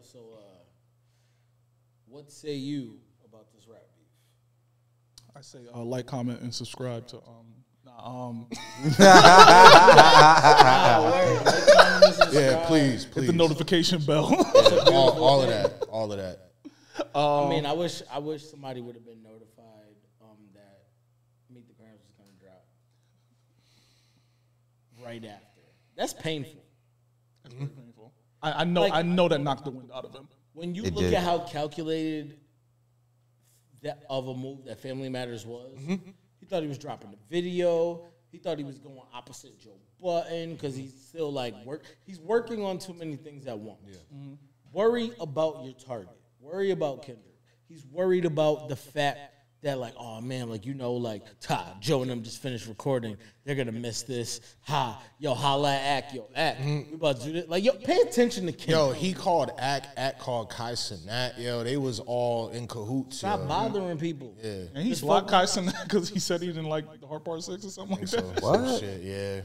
So what say you about this rap beef? I say like, comment, and subscribe to Yeah, please. hit the notification bell. all of that. I mean, I wish somebody would have been notified that Meet the Grams was gonna drop right after. That's painful. That's very painful. I know that knocked the wind out of him. When you look at how calculated that of a move that Family Matters was, he thought he was dropping the video. He thought he was going opposite Joe Budden because he's still like he's working on too many things at once. Yeah. Worry about your target. Worry about Kendrick. He's worried about the fact that, like, oh man, like, you know, like, Joe and them just finished recording. They're gonna miss this. Holla at Ack, we about to do this. Like, yo, pay attention to Kendrick. Yo, he called Ack called Kai Cenat. Yo, they was all in cahoots. Stop bothering people. Yeah, and he blocked Kai Cenat because he said he didn't like the Hard Part 6 or something like that. What? Shit, yeah.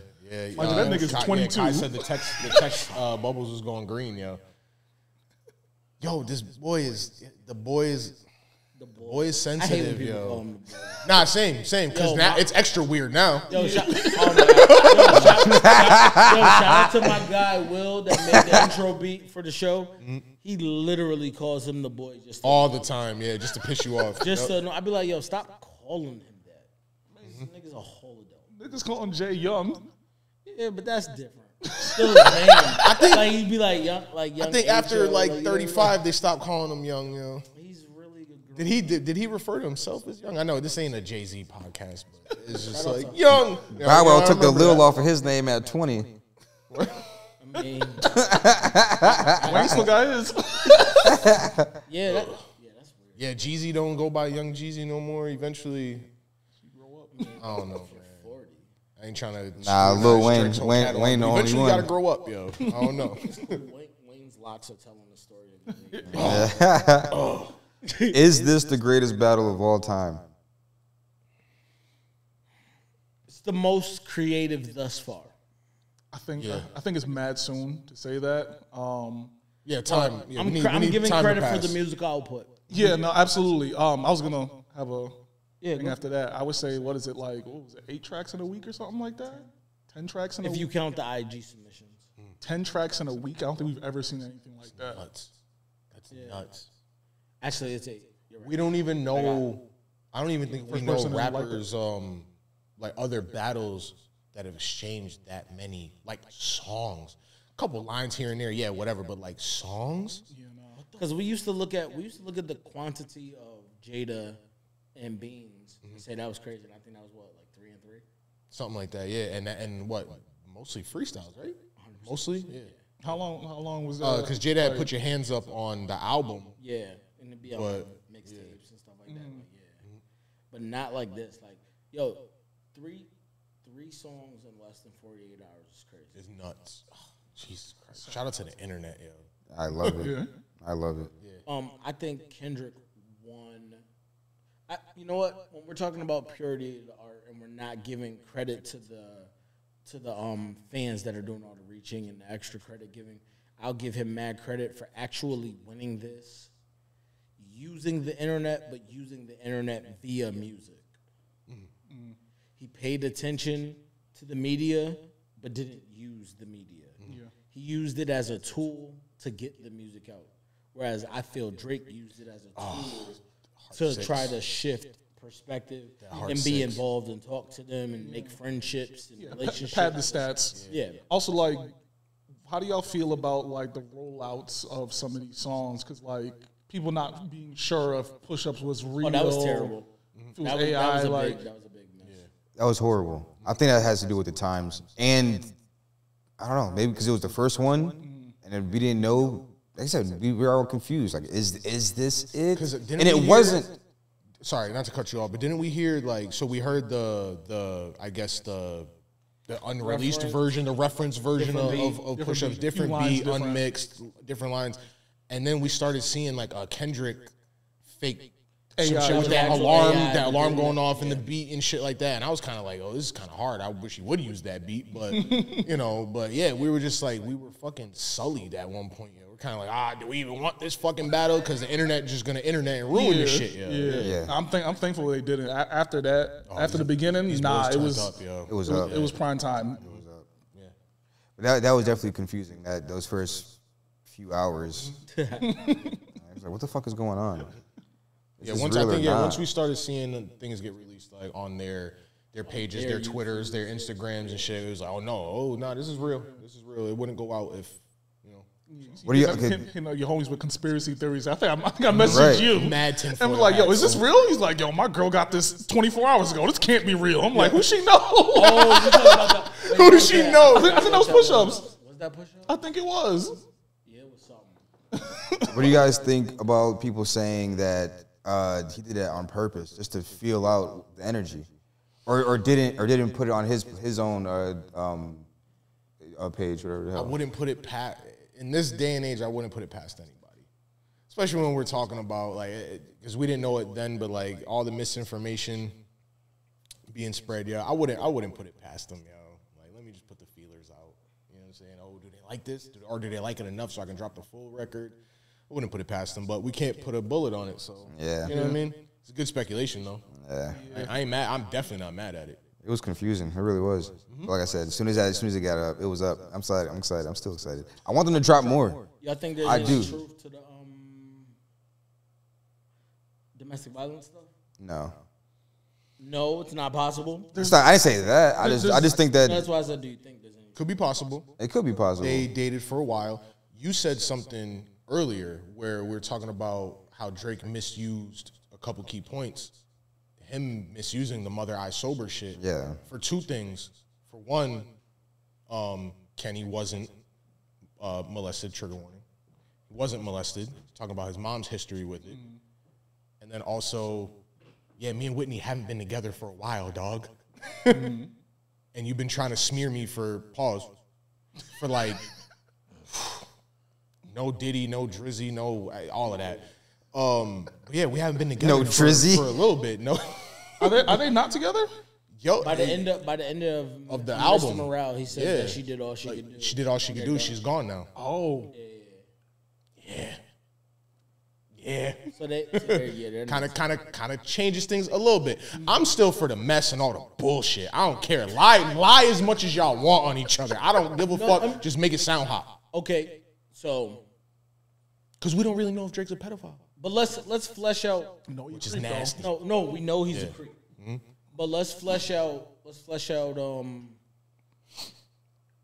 That nigga's 22. Kai said the text bubbles was going green, yo. Yo, this boy is sensitive, yo. Nah, same. Because now it's extra weird now. Yo, shout out to my guy Will that made the intro beat for the show. He literally calls him the boy just all the time, yeah, just to piss you off. I'd be like, yo, stop calling him that. This nigga's a whole adult. Niggas call him Jay Young. Yeah, but that's different. Still his name. I think like he'd be like young. I think after like 35, they stopped calling him young. Yo, he's really good. Did he refer to himself as young? I know this ain't a Jay-Z podcast, but it's just like young. Bow Wow took the lil off of his name at 20. I mean, Wayne still got his. That's weird. Yeah, Jeezy don't go by Young Jeezy no more. Eventually, grow up. I don't know. I ain't trying to. Nah, Lil Wayne the only one. Eventually, you gotta grow up, yo. I don't know. Wayne's locks are telling the story. Is this the greatest battle of all time? It's the most creative thus far. I think it's mad soon to say that. Yeah, time. Yeah, I'm giving credit for the musical output. Yeah, no, absolutely. I was gonna have a. thing after that, I would say, what is it like? What was it, 8 tracks in a week or something like that? 10 tracks in a week? If you count the IG submissions. 10 tracks in a week? I don't think we've ever seen anything like that. Nuts. That's nuts. Actually, it's 8. Right. We don't even know. I don't even think we know rappers, like other battles that have exchanged that many, like songs. A couple lines here and there, yeah, whatever, but like songs? Because we used to look at the quantity of Jada and Beans and say that was crazy. And I think that was what, like 3 and 3? Something like that, yeah. And what? Mostly freestyles, right? 100%. Mostly? Yeah. How long was that? Because Jada had Put Your Hands Up on the album. Yeah. And it'd be on mixtapes and stuff like that. Like, but not like this. Like, yo, three songs in less than 48 hours is crazy. It's nuts. Oh, Jesus Christ. Shout out to the internet, yo. I love it. I love it. Yeah. I think Kendrick won. You know what? When we're talking about purity of the art, and we're not giving credit to the fans that are doing all the reaching and the extra credit giving, I'll give him mad credit for actually winning this, using the internet, but using the internet via music. He paid attention to the media, but didn't use the media. He used it as a tool to get the music out, whereas I feel Drake used it as a tool to try to shift perspective and be involved and talk to them and make friendships and relationships. Pad the stats. Yeah. Also, like, how do y'all feel about, like, the rollouts of some of these songs? Because, like, people not being sure if Push-Ups was real. Oh, that was terrible. If it was AI, that was a big mess. That was horrible. I think that has to do with the times. And, I don't know, maybe because it was the first one, and then we didn't know. Like I said, we were all confused. Like, is this it? And it wasn't. Sorry, not to cut you off, but didn't we hear, like, so we heard the I guess the unreleased version, the reference version of Push-Ups, different beat, unmixed, different lines, and then we started seeing like a Kendrick fake some shit with that alarm going off in the beat and shit like that. And I was kind of like, oh, this is kind of hard. I wish he would use that beat, but you know, but yeah, we were just like, we were fucking sullied at one point. You know, we're kind of like, do we even want this fucking battle? Because the internet just gonna internet and ruin this shit. Yeah. I'm thankful they didn't. After that, after the beginning, it was prime time. But that was definitely confusing. Those first few hours, I was like, "What the fuck is going on?" Once we started seeing things get released like on their pages, their Twitters, their Instagrams and shit, it was like, "Oh no, this is real. This is real. It wouldn't go out if you know." What do you know? Your homies with conspiracy theories. I think I messaged you. Mad and we're like, "Yo, is this real?" He's like, "Yo, my girl got this 24 hours ago. This can't be real." I'm like, "Who she know?" Who does she know? I think that was push-ups. Was that push-ups? I think it was. Yeah, it was something. What do you guys think about people saying that he did that on purpose, just to feel out the energy, or didn't put it on his own page, whatever the hell? I wouldn't put it past, in this day and age, I wouldn't put it past anybody, especially when we're talking about like, because we didn't know it then, but like all the misinformation being spread, I wouldn't put it past them, Like, let me just put the feelers out. You know what I'm saying? Oh, do they like this? Or do they like it enough so I can drop the full record? I wouldn't put it past them, but we can't put a bullet on it, so yeah. You know what I mean? It's a good speculation, though. Yeah. I ain't mad. I'm definitely not mad at it. It was confusing. It really was. Like I said, as soon as it got up, it was up. I'm excited. I'm still excited. I want them to drop more. Y'all think there's any truth to the domestic violence stuff? No. No, it's not possible. I didn't say that. I just think that. That's why I said, do you think there's any? Could be possible. It could be possible. They dated for a while. You said something earlier where we're talking about how Drake misused a couple key points. Him misusing the mother eye sober shit. Yeah. For two things. For one, Kenny wasn't molested, trigger warning. He wasn't molested. Talking about his mom's history with it. And then also, me and Whitney haven't been together for a while, dog. And you've been trying to smear me for like no Diddy, no Drizzy, no all of that. We haven't been together for a little bit. No, are they not together? Yo, by the end of the album, Morale, he said that she did all she could do. She did all she could do. She's gone now. Oh, yeah. So they're kind of changes things a little bit. I'm still for the mess and all the bullshit. I don't care. Lie as much as y'all want on each other. I don't give a fuck. Just make it sound hot. Okay, so because we don't really know if Drake's a pedophile. But let's flesh out. Which is nasty. No, we know he's a creep. But let's flesh out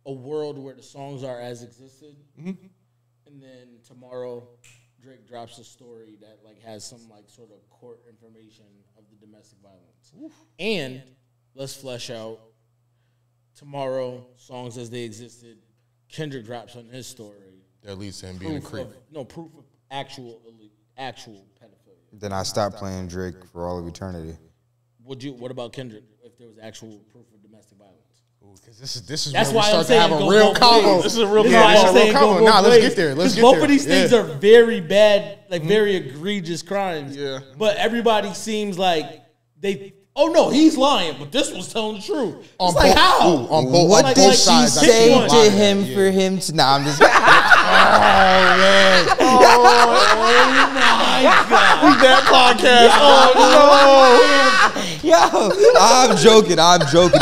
a world where the songs are as existed, and then tomorrow Drake drops a story that like has some like sort of court information of the domestic violence, and let's flesh out tomorrow songs as they existed. Kendrick drops on his story that leads to him being a creep. Proof of actual pedophilia. Then I stopped playing Drake for all of eternity. What about Kendrick if there was actual proof of domestic violence? Because this is that's where why we start to have a real combo. This is a real combo. Nah, let's get there. Both of these things are very bad, like very egregious crimes. Yeah. But everybody seems like they. Oh no, he's lying, but this was telling the truth. It's like how? On both, what on did both she sides, say to him for him to? Nah, I'm just. Oh man! Oh my God! We that podcast. Yo, I'm joking.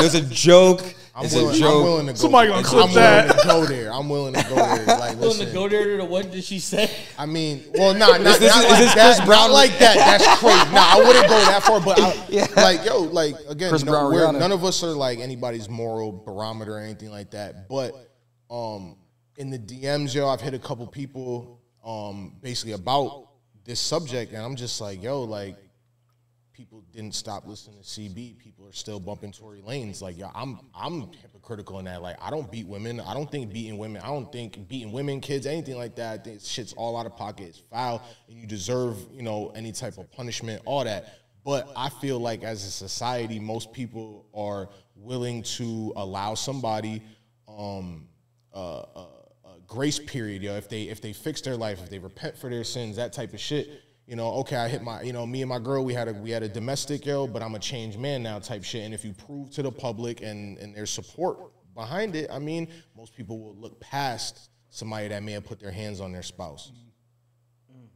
It was a joke. I'm willing to go. Somebody gonna clip that. I'm willing to go there. Like, willing to go there to what did she say? I mean, well, not like that. Not like that. That's crazy. Nah, I wouldn't go that far. But like again, none of us are like anybody's moral barometer or anything like that. But in the DMs, I've hit a couple people basically about this subject, and I'm just like, like. People didn't stop listening to CB. People are still bumping Tory Lanez. Like, I'm hypocritical in that. Like, I don't beat women. I don't think beating women, kids, anything like that. I think shit's all out of pocket. It's foul, and you deserve, any type of punishment, all that. But I feel like as a society, most people are willing to allow somebody a grace period. If they fix their life, if they repent for their sins, that type of shit. you know, okay, I hit my, you know, me and my girl, we had a domestic, yo, but I'm a changed man now type shit. And if you prove to the public and there's support behind it, I mean, most people will look past somebody that may have put their hands on their spouse.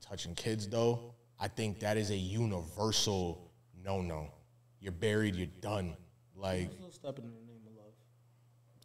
Touching kids, though, I think that is a universal no-no. You're buried, you're done. Like, Still stepping in the name of love.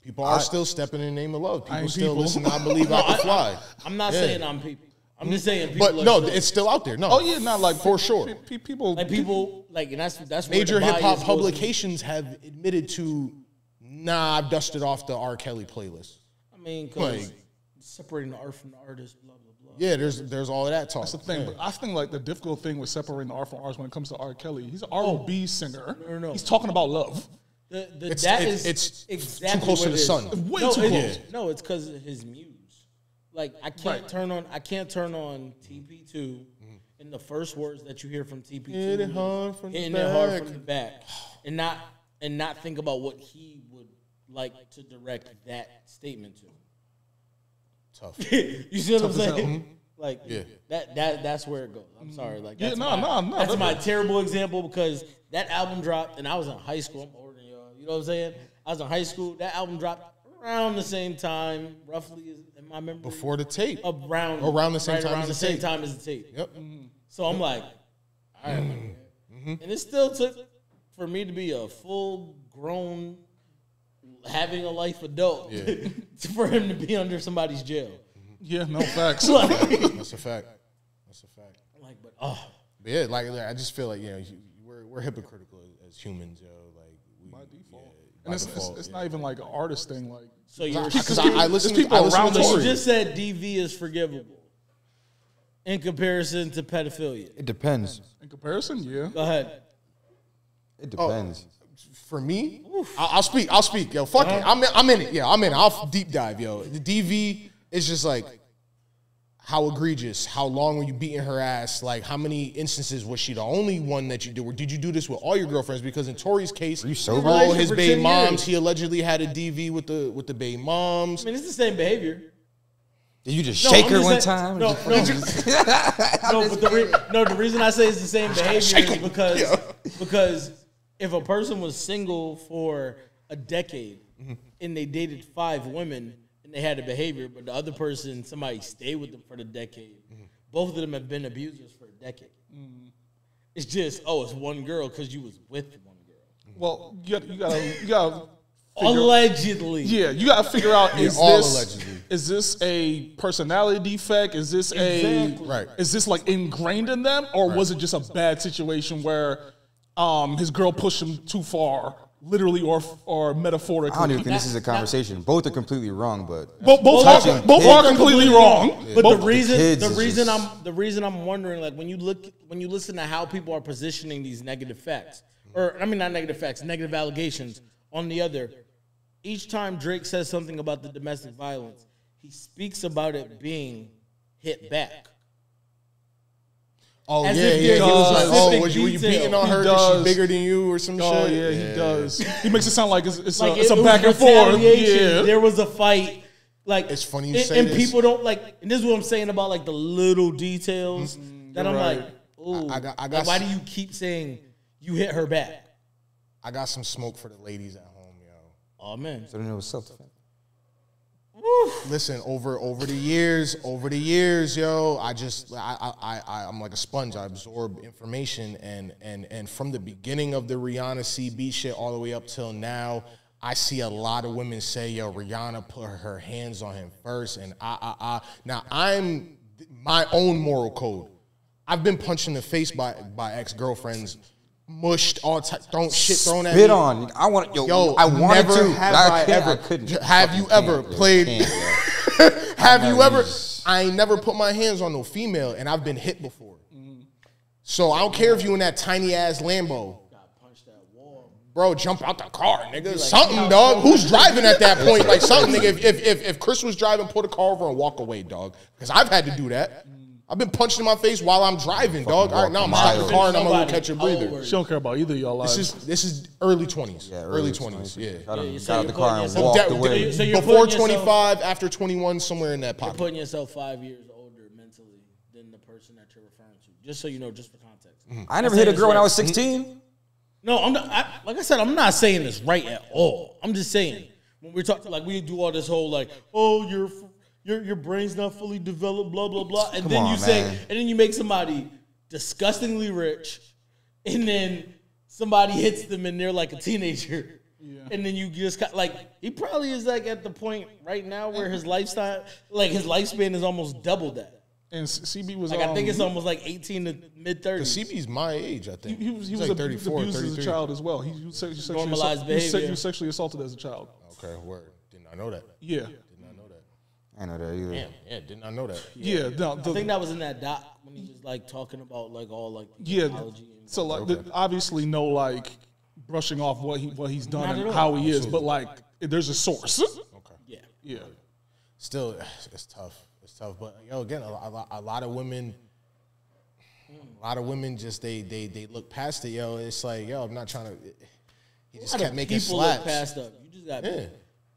people are still stepping in the name of love. People still listen to I Believe I Can Fly. I'm not saying I'm people. I'm just saying people. But no, it's still out there. No. Oh yeah, not like for sure. People, like, and that's Major where the hip hop bias publications have admitted to, nah, I've dusted off the R. Kelly playlist. I mean, because separating the art from the artist, blah blah blah. Yeah, there's all of that talk. That's the thing. But I think like the difficult thing with separating the art from artist when it comes to R. Kelly, he's an R&B singer. No. He's talking about love. It's exactly too close to the sun. Way too close. No, it's because of his muse. Like I can't turn on TP2 and the first words that you hear from TP2 Hit it hard from hitting the it hard back. from the back, and not think about what he would like to direct that statement to. Tough. You see what I'm Tough as hell. saying? Like that's where it goes. I'm sorry. Like that's no. That's my terrible example because that album dropped and I was in high school. I'm older than y'all. You know what I'm saying? I was in high school. That album dropped around the same time, roughly, in my memory. Before the tape. Around the same time as the tape. Time as the tape. Yep. So I'm like, all right. And it still took for me to be a full grown, having a life adult for him to be under somebody's jail. Yeah, no facts. That's a fact. Like, but But yeah, like I just feel like, you know, we're hypocritical as humans, yo. Like By default. Yeah, And it's not even like an artist thing. Like, so you're because I listen people around to us. you Tory. just said DV is forgivable in comparison to pedophilia. It depends. in comparison, yeah. Go ahead. It depends. For me, I'll speak. Yo, fuck it. I'm in it. Yeah, I'm in it. I'll deep dive, yo. The DV is just like, how egregious? How long were you beating her ass? Like, how many instances was she the only one that you did? Or did you do this with all your girlfriends? Because in Tory's case, you sober? all his For baby 10 moms, years. he allegedly had a DV with the baby moms. I mean, it's the same behavior. Did you just No, shake I'm her just one saying- time? No, the reason I say it's the same behavior is because if a person was single for a decade and they dated 5 women and they had a behavior, but the other person, somebody stayed with them for the decade, both of them have been abusers for a decade. It's just, it's one girl because you was with one girl. Well, you gotta Allegedly. yeah, you gotta figure out all allegedly. Is this a personality defect? Is this Exactly. Right. Is this like ingrained in them, or was it just a bad situation where his girl pushed him too far, literally or metaphorically? I don't even think this is a conversation. Both are completely wrong, but Both are completely wrong. But Both- the reason I'm wondering, like when you listen to how people are positioning these negative facts, or I mean not negative facts, negative allegations on the other. Each time Drake says something about the domestic violence, he speaks about it being hit back. Oh, As yeah, if yeah. there's He was like, specific were you detail. beating on He her because does. she's bigger than you or some Oh shit? yeah, he does. He makes it sound like it's Like a it was back and forth. retaliation. Yeah. There was a fight. Like It's funny you and, say and this. people don't like. And this is what I'm saying about like the little details that I'm right. like, ooh, I got like, why do you keep saying you hit her back? I got some smoke for the ladies at home, yo. Oh man, so then it was self-defense. Listen, over the years, yo, I'm like a sponge. I absorb information, and from the beginning of the Rihanna CB shit all the way up till now, I see a lot of women say, yo, Rihanna put her hands on him first, and Now I'm my own moral code. I've been punched in the face by ex-girlfriends, mushed, all thrown at me. Spit on. I want Yo, I wanted never to. have but I can't. ever. I couldn't. Have you Fucking ever can't, yo. played? Can't, yo. Have you ever? just- I ain't never put my hands on no female, and I've been hit before. So I don't care if you in that tiny ass Lambo. Bro, jump out the car, nigga. Something, dog. Who's driving at that point? Like something, nigga. If Chris was driving, pull the car over and walk away, dog. Because I've had to do that. I've been punched in my face while I'm driving, dog. All right, now I'm stopping the car and I'm gonna go catch a breather. She don't care about either of y'all lives. This is early 20s. Yeah, early 20s. Yeah. Got him, so got out you're the car putting and yourself- walked That- away. So you're Before putting yourself- 25, after 21, somewhere in that You're pocket. putting yourself 5 years older mentally. than the person that you're referring to. Just so you know, just for context. I never hit a girl when I was 16. No, I'm not, like I said, I'm not saying this right at all. I'm just saying when we're talking, like we do all this whole like, oh, your brain's not fully developed, blah blah blah, and then you make somebody disgustingly rich, and then somebody hits them and they're like a teenager. Yeah. And then you just like he probably is like at the point right now where his lifestyle, like his lifespan is almost double that. And CB was like I think it's almost like 18 to mid 30s. CB's my age, I think. He was like 34, abused 33. as a child as well. He was sexually assaulted as a child. Okay, word. Did not know that. Yeah. Did not know that. I know that either. Damn, yeah, did not know that. Yeah, I think that was in that doc when he was like talking about like all like technology. And so like obviously no like brushing off what he's done and how he is, but like there's a source. Okay. Yeah. Still, it's tough. It's tough, but again, a lot of women just they look past it. It's like I'm not trying to. He just kept making slaps. Look past it. You just got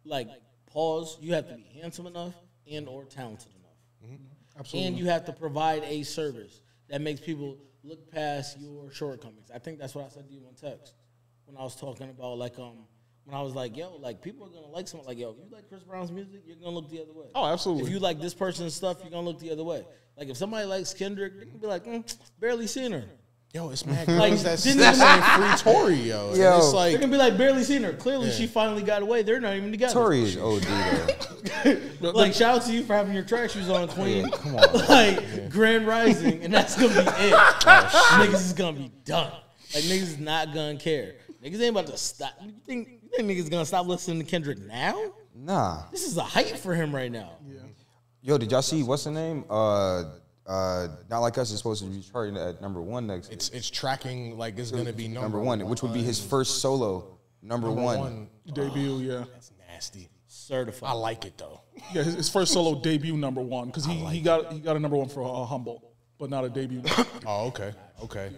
like pause. You have to be handsome enough and or talented enough. Mm-hmm. Absolutely. And you have to provide a service that makes people look past your shortcomings. I think that's what I said to you on text when I was talking about like when I was like, like people are gonna like someone like you like Chris Brown's music, you're gonna look the other way. Oh, absolutely. If you like this person's stuff, you're gonna look the other way. Like if somebody likes Kendrick, they're gonna be like, barely seen her. It's mad girls that's saying free Tory, yo. It's like they're gonna be like barely seen her. Clearly, she finally got away. They're not even together. Tory is OD though. Like shout out to you for having your track shoes on, Queen. Come on, like Grand Rising, and that's gonna be it. Niggas is gonna be done. Like niggas is not gonna care. Niggas ain't about to stop. You think niggas gonna stop listening to Kendrick now? Nah. This is a hype for him right now. Yeah. Yo, did y'all see what's the name? Not Like Us is supposed to be charting at #1 next. It's tracking like it's gonna be number one, which would be his first solo number one debut. Yeah, that's nasty. Certified. I like it though. Yeah, his first solo debut #1 because he got a #1 for Humble, but not a debut. Oh, okay. Yeah.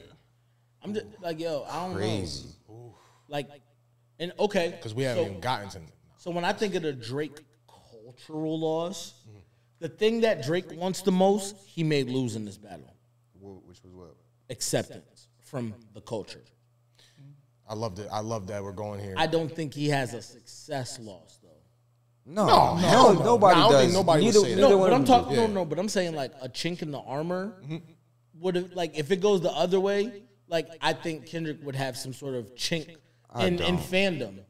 I'm just like I don't Crazy. know. Like, and okay, because we haven't even gotten to. So when I think of the Drake cultural loss, the thing that Drake wants the most, he may lose in this battle. Which was what? Acceptance from the culture. I loved it. I love that we're going here. I don't think he has a success loss though. No, nobody I don't does. think nobody would say that. No, but I'm talking. No, but I'm saying like a chink in the armor would have like if it goes the other way. Like I think Kendrick would have some sort of chink in fandom.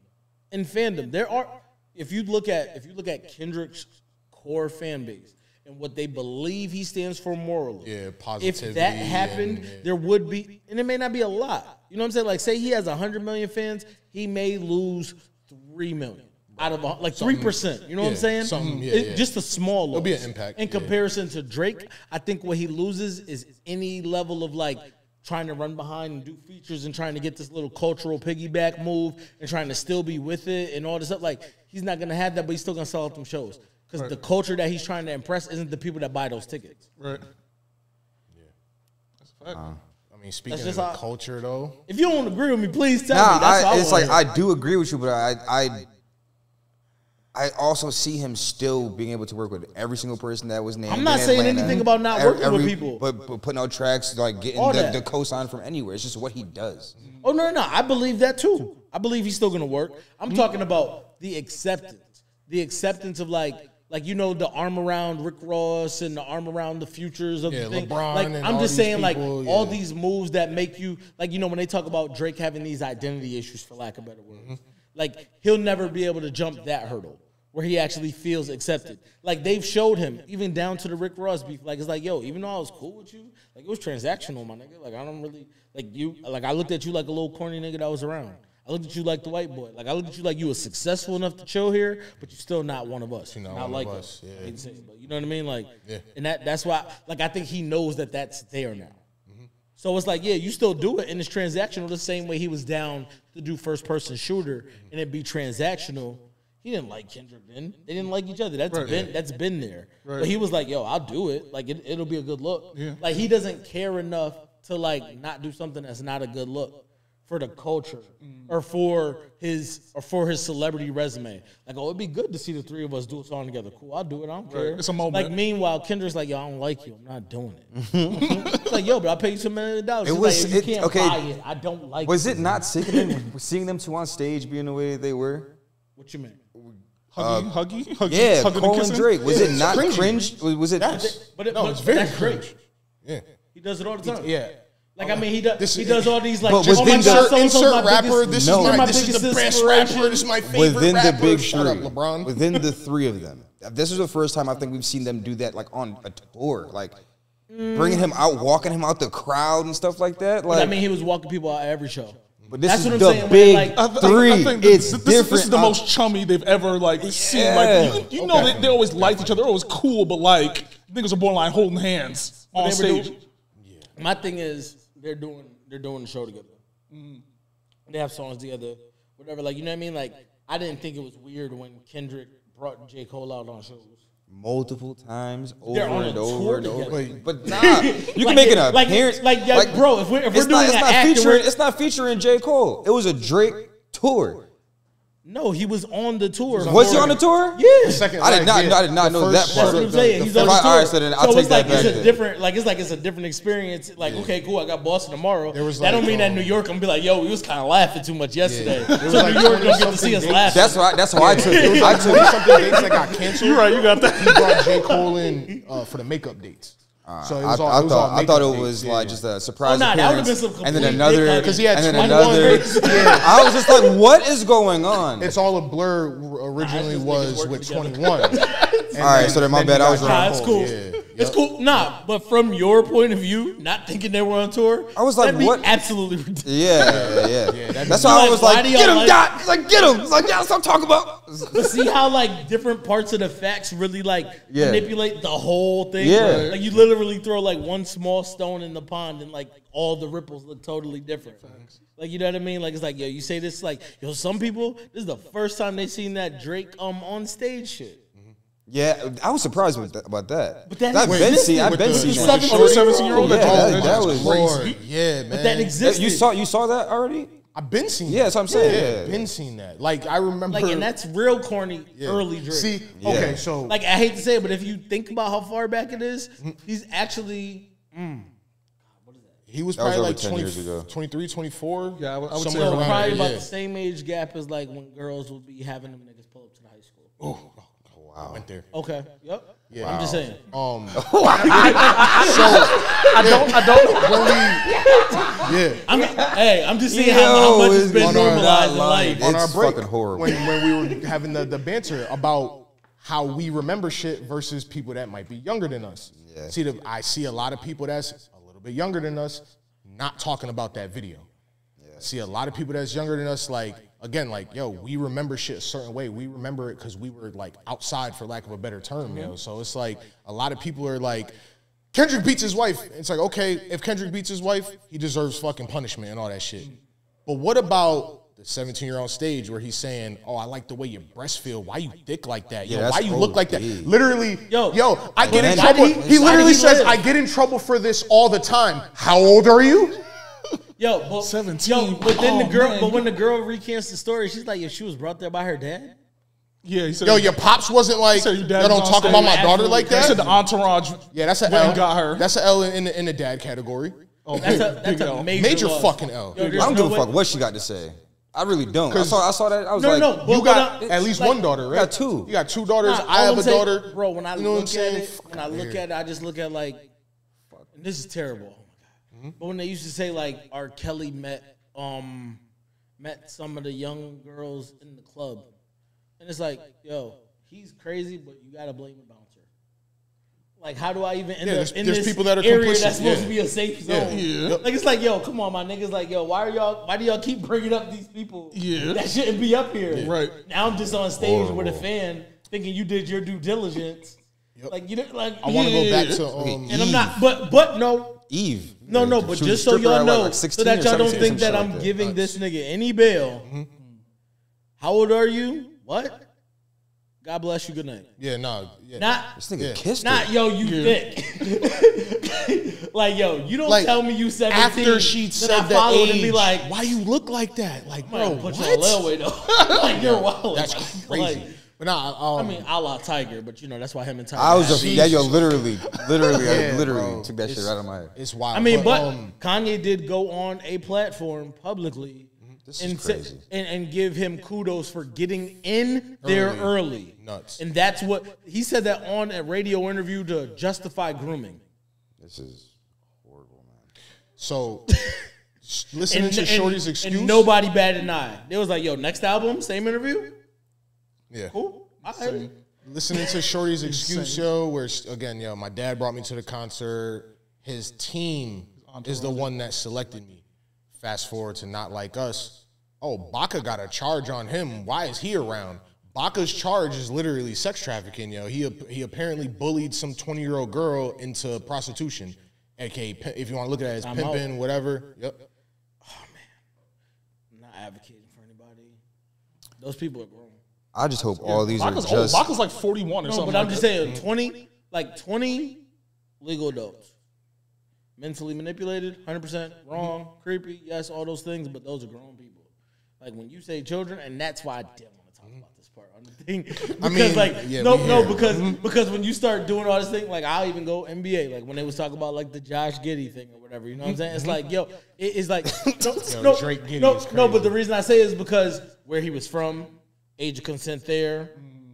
In fandom, there are. If you look at Kendrick's core fan base and what they believe he stands for morally, positivity. If that happened, there would be, and it may not be a lot. You know what I'm saying? Like, say he has 100 million fans, he may lose 3 million out of like 3%. You know what I'm saying? Just a small loss. It'll be an impact in comparison to Drake. I think what he loses is any level of like trying to run behind and do features and trying to get this little cultural piggyback move and trying to still be with it and all this stuff. Like, he's not going to have that, but he's still going to sell out them shows. Because the culture that he's trying to impress isn't the people that buy those tickets. Right. Yeah. That's a fact. I mean, speaking of the culture, though. If you don't agree with me, please tell me. That's I do agree with you, but I also see him still being able to work with every single person that was named. I'm not saying anything about not working with people. But putting out tracks, like getting the cosign from anywhere. It's just what he does. Oh, no. I believe that, too. I believe he's still going to work. I'm talking about the acceptance. The acceptance of, like the arm around Rick Ross and the arm around the futures of the thing. LeBron like, and I'm just saying, people, like, all these moves that make you, like, when they talk about Drake having these identity issues, for lack of better words, like, he'll never be able to jump that hurdle where he actually feels accepted. Like, they've showed him, even down to the Rick Ross beef, like, it's like, yo, even though I was cool with you, like, it was transactional, my nigga. Like, I don't really, I looked at you like a little corny nigga that was around. I looked at you like the white boy. Like, I looked at you like you were successful enough to chill here, but you're still not one of us. You're not like us. Yeah. But you know what I mean? Like, and that's why, like, I think he knows that that's there now. So it's like, you still do it, and it's transactional the same way he was down to do first-person shooter, and it be transactional. He didn't like Kendrick then. They didn't like each other. That's been there. Right. But he was like, yo, I'll do it. Like, it'll be a good look. Yeah. Like, he doesn't care enough to, like, not do something that's not a good look for the culture or for his celebrity resume. Like, oh, it'd be good to see the three of us do a song together. Cool, I'll do it. I don't care. It's a moment. Like, meanwhile, Kendrick's like, yo, I don't like you. I'm not doing it. It's like, yo, but I paid you $2 million. It was like, if you can't buy it. I don't like. Was it not seeing them two on stage being the way they were? What you mean? Huggy? Yeah, Hugging Cole and kissing? Drake. Was it not cringy. cringe? Was it? But it's very that's cringe. Drake. Yeah. He does it all the time. Yeah. Like, I mean, he does all these, like, But oh my within God, the- so-and-so's my rapper. biggest- This No. is biggest the best inspiration. rapper. This is my favorite Within rapper. the big Shut three, up, LeBron. within the three of them, this is the first time I think we've seen them do that, like on a tour, like bringing him out, walking him out the crowd and stuff like that. Like, But I mean, he was walking people out at every show. but this That's is what I'm the saying, when big they, like- three. I think It's this different. is the most chummy they've ever seen. Yeah. Like you know they always liked each other. They're always cool, but like niggas are borderline holding hands on They were stage. My thing is, they're doing the show together. They have songs together, whatever. Like, you know what I mean? Like, I didn't think it was weird when Kendrick brought J. Cole out on shows. multiple times over They're on a and over tour and over. together. But nah, you can make an appearance. Bro, if we're it's doing not, an it's not act, featuring. It's not featuring J. Cole. It was a Drake tour. no, he was on the tour. Was he on the tour? Yeah. Second I did leg, not. I did not The know first that part. That's what I'm saying. He's on All the tour. right, so then I'll take it's like that back it's a then. different, like it's a different experience. Like, okay, cool, I got Boston tomorrow. There was that don't like, mean that New York, I'm gonna be like, yo, we was kind of laughing too much yesterday. There was So like New York don't get to 20-something see us dates. laughing. That's how I took it. I took it. Something dates that got canceled. You're right. You got that. He brought J. Cole in for the makeup dates. So it was all, I thought it makeup was dates, like yeah. just a surprise Oh, nah, that would've appearance, been some and then complete another, dick hugging. 'Cause he had and then 21 another. dates. Yeah. I was just like, what is going on? It's all a blur. Originally just niggas was working with together. 21. All right, so then my bad. I was Nah, wrong. it's cool. Yeah. It's cool. Nah, but from your point of view, not thinking they were on tour, I was like, that'd be what? absolutely ridiculous. Yeah. That's be why I like, was why like, do get y'all him, like- Dot. It's like, get him. It's like, yeah, stop talking about. But see how like different parts of the facts really like Yeah. manipulate the whole thing. Yeah. Like you literally throw like one small stone in the pond and like all the ripples look totally different. Like, you know what I mean? Like, it's like, yo, you say this like, yo, some people, this is the first time they seen that Drake on stage shit. Yeah, I was surprised about that. But that I've been existed seeing. I've with been the seeing seven- that. Oh, the 17-year-old. Yeah, that that was Lord, yeah, man. But that existed. You saw that already? I've been seeing. Yeah, that's what I'm saying. Yeah, Yeah. been seeing that. Like I remember. Like, and that's real corny early Drake. See, Yeah. okay, so Like, I hate to say it, but if you think about how far back it is, he's actually he was That was probably over like 10 years ago. 23, 24. Yeah, I would say somewhere around around probably there, about yeah. the same age gap as like when girls would be having them niggas pull up to the high school. I went there. Okay. Yep. Yeah. I'm just saying. I'm just seeing how much it's been Yo, normalized in life. On our It's break, fucking horrible. when we were having the banter about how we remember shit versus people that might be younger than us. Yeah. I see a lot of people that's a little bit younger than us not talking about that video. I see a lot of people that's younger than us, like, again, like, yo, we remember shit a certain way. We remember it because we were, like, outside, for lack of a better term, yo. So it's like a lot of people are like, Kendrick beats his wife. It's like, okay, if Kendrick beats his wife, he deserves fucking punishment and all that shit. But what about the 17-year-old stage where he's saying, oh, I like the way your breasts feel. Why you thick like that? Yo, Yeah, why that's you look like that? OD. Literally, Yo, I get in why trouble. did He why literally did he says, live? I get in trouble for this all the time. How old are you? Yo, but 17. Yo, but then Oh, the girl, man. but when the girl recants the story, she's like, "Yo, she was brought there by her dad." Yeah, he said. Yo, your pops wasn't like, So your yo, dad don't was on talk about stage. my daughter like He said that. the entourage. Yeah, that's an went L. and got her. That's an L in the dad category. Oh, That's big a L. major Major loss. fucking L. Yo, I there's don't no give a way- fuck what she got to say. I really don't. I saw that. I was No, like, no, You but got I- at least like- one daughter, right? got two. You got two daughters. Nah, I all have I'm a saying- daughter. bro. When I You know what I'm look at saying? it, I just look at like, and this is terrible. But when they used to say like R. Kelly met some of the young girls in the club, and it's like, yo, he's crazy, but you gotta blame the bouncer. Like, how do I even end up in there's this people that are area complicit, that's supposed yeah. to be a safe zone? Yeah. Like, it's like, yo, come on, my niggas. Like, yo, why do y'all keep bringing up these people that shouldn't be up here? Right. Now I'm just on stage with a fan thinking you did your due diligence. Like, you know, like, I want to go back to and I'm not, but no, Eve. no, Like, but she was just so stripper y'all at, know, like, so 16 that or y'all don't 17, think some that shit I'm like that. giving this nigga any bail. How old are you? What? God bless you. Good night. Yeah, no. Yeah. Not This nigga kissed Not her. yo, you thick. Like yo, you don't tell me you 17. After she said I the followed age, and be like, why you look like that? Like, bro, put what? you on layaway though. Like you're wild. That's crazy. Like, but nah, I mean, a la Tiger, but you know that's why him and Tiger. I was had yeah, yo, literally, I bro. literally took that shit right out of my head. it's wild. I mean, but Kanye did go on a platform publicly This is crazy. and give him kudos for getting in there early. Nuts. And that's what he said that on a radio interview to justify grooming. This is horrible, man. So listening to Shorty's excuse, and nobody batted an eye. They was like, "Yo, next album, same interview." yeah. Cool. All right. Listening to Shorty's excuse show, where again, yo, my dad brought me to the concert. His team is the one that selected me. Fast forward to Not Like Us. Oh, Baca got a charge on him. Why is he around? Baca's charge is literally sex trafficking, yo. He apparently bullied some 20-year-old girl into prostitution. Okay, if you want to look at it as pimping, whatever. Yep. Oh man, I'm not advocating for anybody. Those people are grown. I just hope all these Baca's are just. old. Baca's like 41 or No, something. but I'm like just that. saying 20 legal adults. Mentally manipulated, 100% wrong, creepy, yes, all those things, but those are grown people. Like when you say children, and that's why I didn't want to talk about this part on the thing. Because because when you start doing all this thing, like I'll even go NBA, like when they was talking about like the Josh Giddey thing or whatever, you know what I'm saying? It's like, yo, it's like Drake Giddey is crazy. but the reason I say it is because where he was from, age of consent there,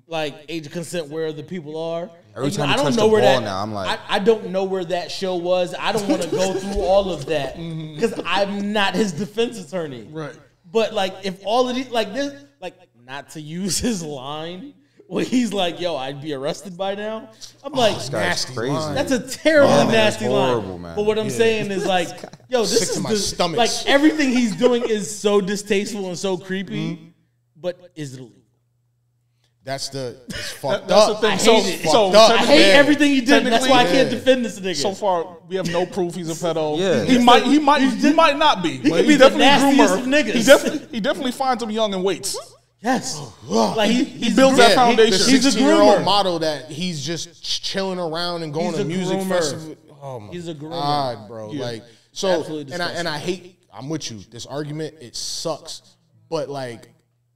like age of consent where the people are. Every And, time I you don't touch know the where ball that. now, I'm like- I don't know where that show was. I don't want to go through all of that because I'm not his defense attorney. Right. But like, if all of these, like this, like not to use his line where he's like, "Yo, I'd be arrested by now." I'm like, This guy's Nasty crazy. line. that's a terribly Yeah, man, nasty it's horrible, line. man. But what I'm saying is like, yo, this Sick is to my stomach. like everything he's doing is so distasteful and so creepy. But is it illegal? It's fucked That's up. the thing. I So, hate it. so Fucked up. I technically- hate everything he did. And that's why I can't Yeah. defend this nigga. So far, we have no proof he's a pedo. Yeah. He might not be. But could be the nastiest of groomer. niggas. He definitely finds them young and waits. yes, like he builds that foundation. The He's a 16-year-old groomer. model that he's just chilling around and going He's to a music groomer. festivals. Oh my He's a groomer. God, bro. Yeah. Like so, Absolutely and I hate. I'm with you. This argument it sucks, but like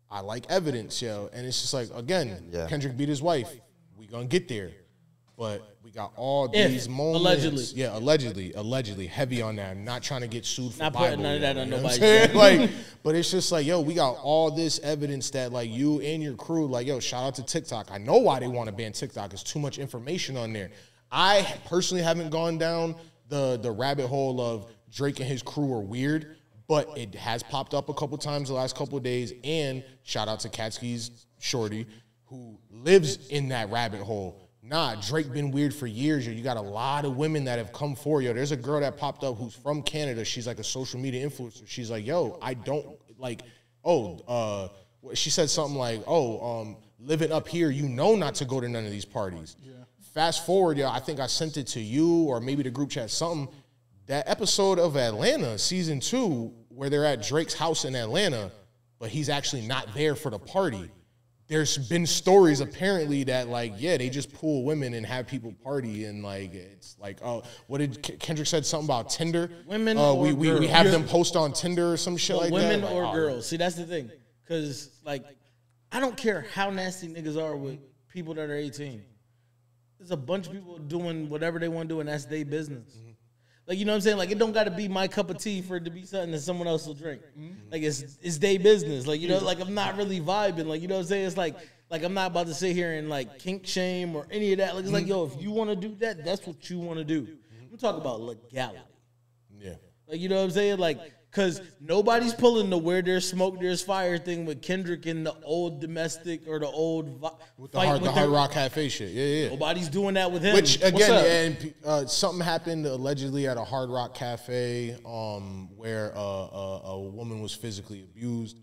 I like evidence, yo. And it's just like again, Yeah. Kendrick beat his wife. We gonna get there, but we got all If, these moments. allegedly. Yeah, allegedly, heavy on that. I'm not trying to get sued for Not Bible, putting none of that yo, on you know what nobody's I'm saying? head. Like, but it's just like, yo, we got all this evidence that like you and your crew, like, yo, shout out to TikTok. I know why they want to ban TikTok. It's too much information on there. I personally haven't gone down the rabbit hole of Drake and his crew are weird, but it has popped up a couple times the last couple of days. And shout out to Katsky's Shorty, who lives in that rabbit hole. Nah, Drake been weird for years. Yo. You got a lot of women that have come forward. Yo, there's a girl that popped up who's from Canada. She's like a social media influencer. She's like, yo, I don't like, she said something like, living up here, you know not to go to none of these parties. Yeah. Fast forward, yo, I think I sent it to you or maybe the group chat, something. That episode of Atlanta, season 2, where they're at Drake's house in Atlanta, but he's actually not there for the party. There's been stories apparently that like, yeah, they just pull women and have people party and like it's like, oh, what did Kendrick said something about Tinder? Women or we girls. have them post on Tinder or some shit like women that. or Like, girls. See, that's the thing. Because, like, I don't care how nasty niggas are with people that are 18. There's a bunch of people doing whatever they want to do, and that's their business. Like, you know what I'm saying? Like, it don't got to be my cup of tea for it to be something that someone else will drink. Like, it's their business. Like, you know, like, I'm not really vibing. Like, you know what I'm saying? It's like I'm not about to sit here and, like, kink shame or any of that. Like, it's like, yo, if you want to do that, that's what you want to do. I'm talking about legality. Yeah. Like, you know what I'm saying? Like, because nobody's pulling the where there's smoke, there's fire thing with Kendrick and the old domestic or the old With the Hard Rock Cafe shit. Yeah. Nobody's doing that with him. Which again, and something happened allegedly at a Hard Rock Cafe, where a woman was physically abused.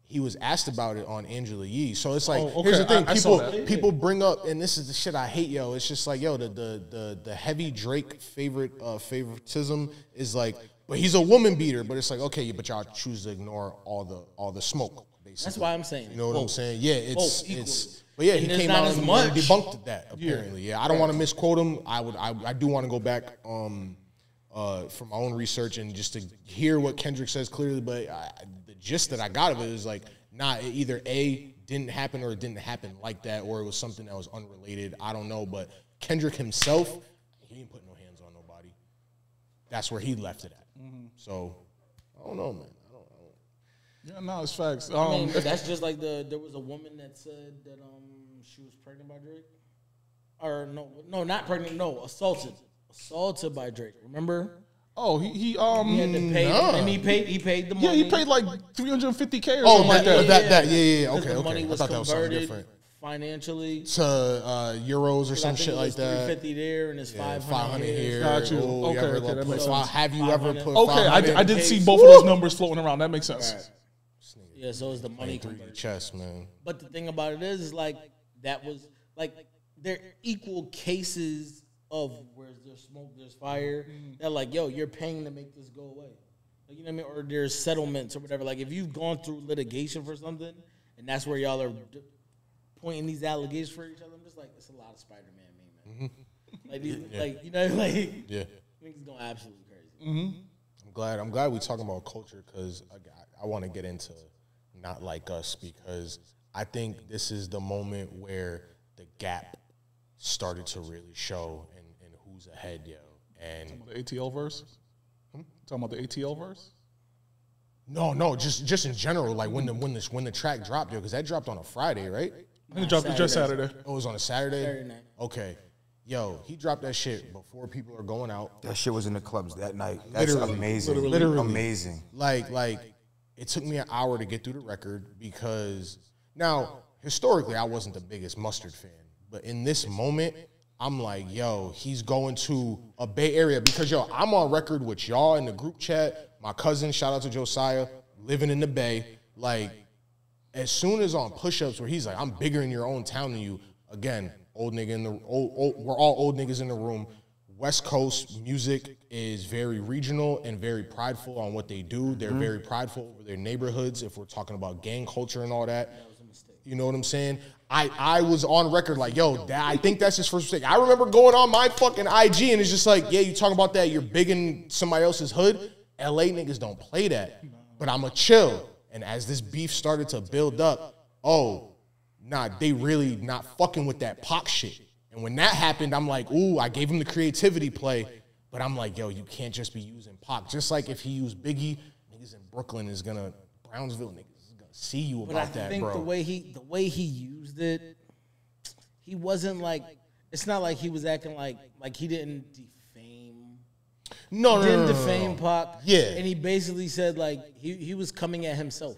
He was asked about it on Angela Yee. So it's like, here's the thing: I saw that. people bring up, and this is the shit I hate, yo. It's just like, yo, the heavy Drake favoritism is like, but he's a woman beater. But it's like, okay, but y'all choose to ignore all the smoke. Basically. That's why I'm saying. You know what I'm saying? Yeah, it's But yeah, he came out and debunked that. Apparently, I don't want to misquote him. I do want to go back from my own research and just to hear what Kendrick says clearly. But the gist that I got of it is like, nah, it either A, didn't happen, or it didn't happen like that, or it was something that was unrelated. I don't know, but Kendrick himself, he didn't put no hands on nobody. That's where he left it at. So I don't know, man. Yeah, no, it's facts. I mean, that's just like there was a woman that said that she was pregnant by Drake, or no, not pregnant, no, assaulted by Drake. Remember? Oh, he had to pay, and he paid the money. Yeah, he paid like $350K or something like that. Okay. The money was I thought that was something converted different. Financially to euros or some shit like that. 350 there and it's 500 here. Got you. Okay, that makes sense. Have you ever put? Okay, I did see both of those numbers floating around. That makes sense. Right. Yeah, so it's the money conversion. Chest, man. But the thing about it is like that was like they're equal cases of where there's smoke, there's fire. They're like, yo, you're paying to make this go away. Like, you know what I mean? Or there's settlements or whatever. Like if you've gone through litigation for something and that's where y'all are pointing these allegations for each other, I'm just like, it's a lot of Spider-Man meme, man. Like you know, like niggas going absolutely crazy. I'm glad we talking about culture because I want to get into Not Like Us because I think this is the moment where the gap started to really show and who's ahead, yo. And talking about the ATL verse? Talking about the ATL verse? No, just in general, like when the track dropped, yo, because that dropped on a Friday, right? I think it dropped just Saturday. Oh, it was on a Saturday? Saturday night. Okay. Yo, he dropped that shit before people are going out. That shit was in the clubs that night. That's amazing. Literally. Amazing. Like, it took me an hour to get through the record because, now, historically, I wasn't the biggest Mustard fan. But in this moment, I'm like, yo, he's going to a Bay Area because, yo, I'm on record with y'all in the group chat. My cousin, shout out to Josiah, living in the Bay. Like, as soon as on push-ups where he's like, I'm bigger in your own town than you. Again, old nigga in the we're all old niggas in the room. West Coast music is very regional and very prideful on what they do. They're very prideful over their neighborhoods. If we're talking about gang culture and all that, you know what I'm saying? I was on record like, yo, I think that's his first mistake. I remember going on my fucking IG and it's just like, yeah, you talking about that? You're big in somebody else's hood. LA niggas don't play that, but I'ma chill. And as this beef started to build up, they really not fucking with that Pac shit. And when that happened, I'm like, ooh, I gave him the creativity play. But I'm like, yo, you can't just be using Pac. Just like if he used Biggie, niggas in Brooklyn Brownsville niggas is gonna see you about that, bro. I think the way he used it, he wasn't like, it's not like he was acting like he didn't defame. No. Defame Pac. Yeah. And he basically said like he was coming at himself.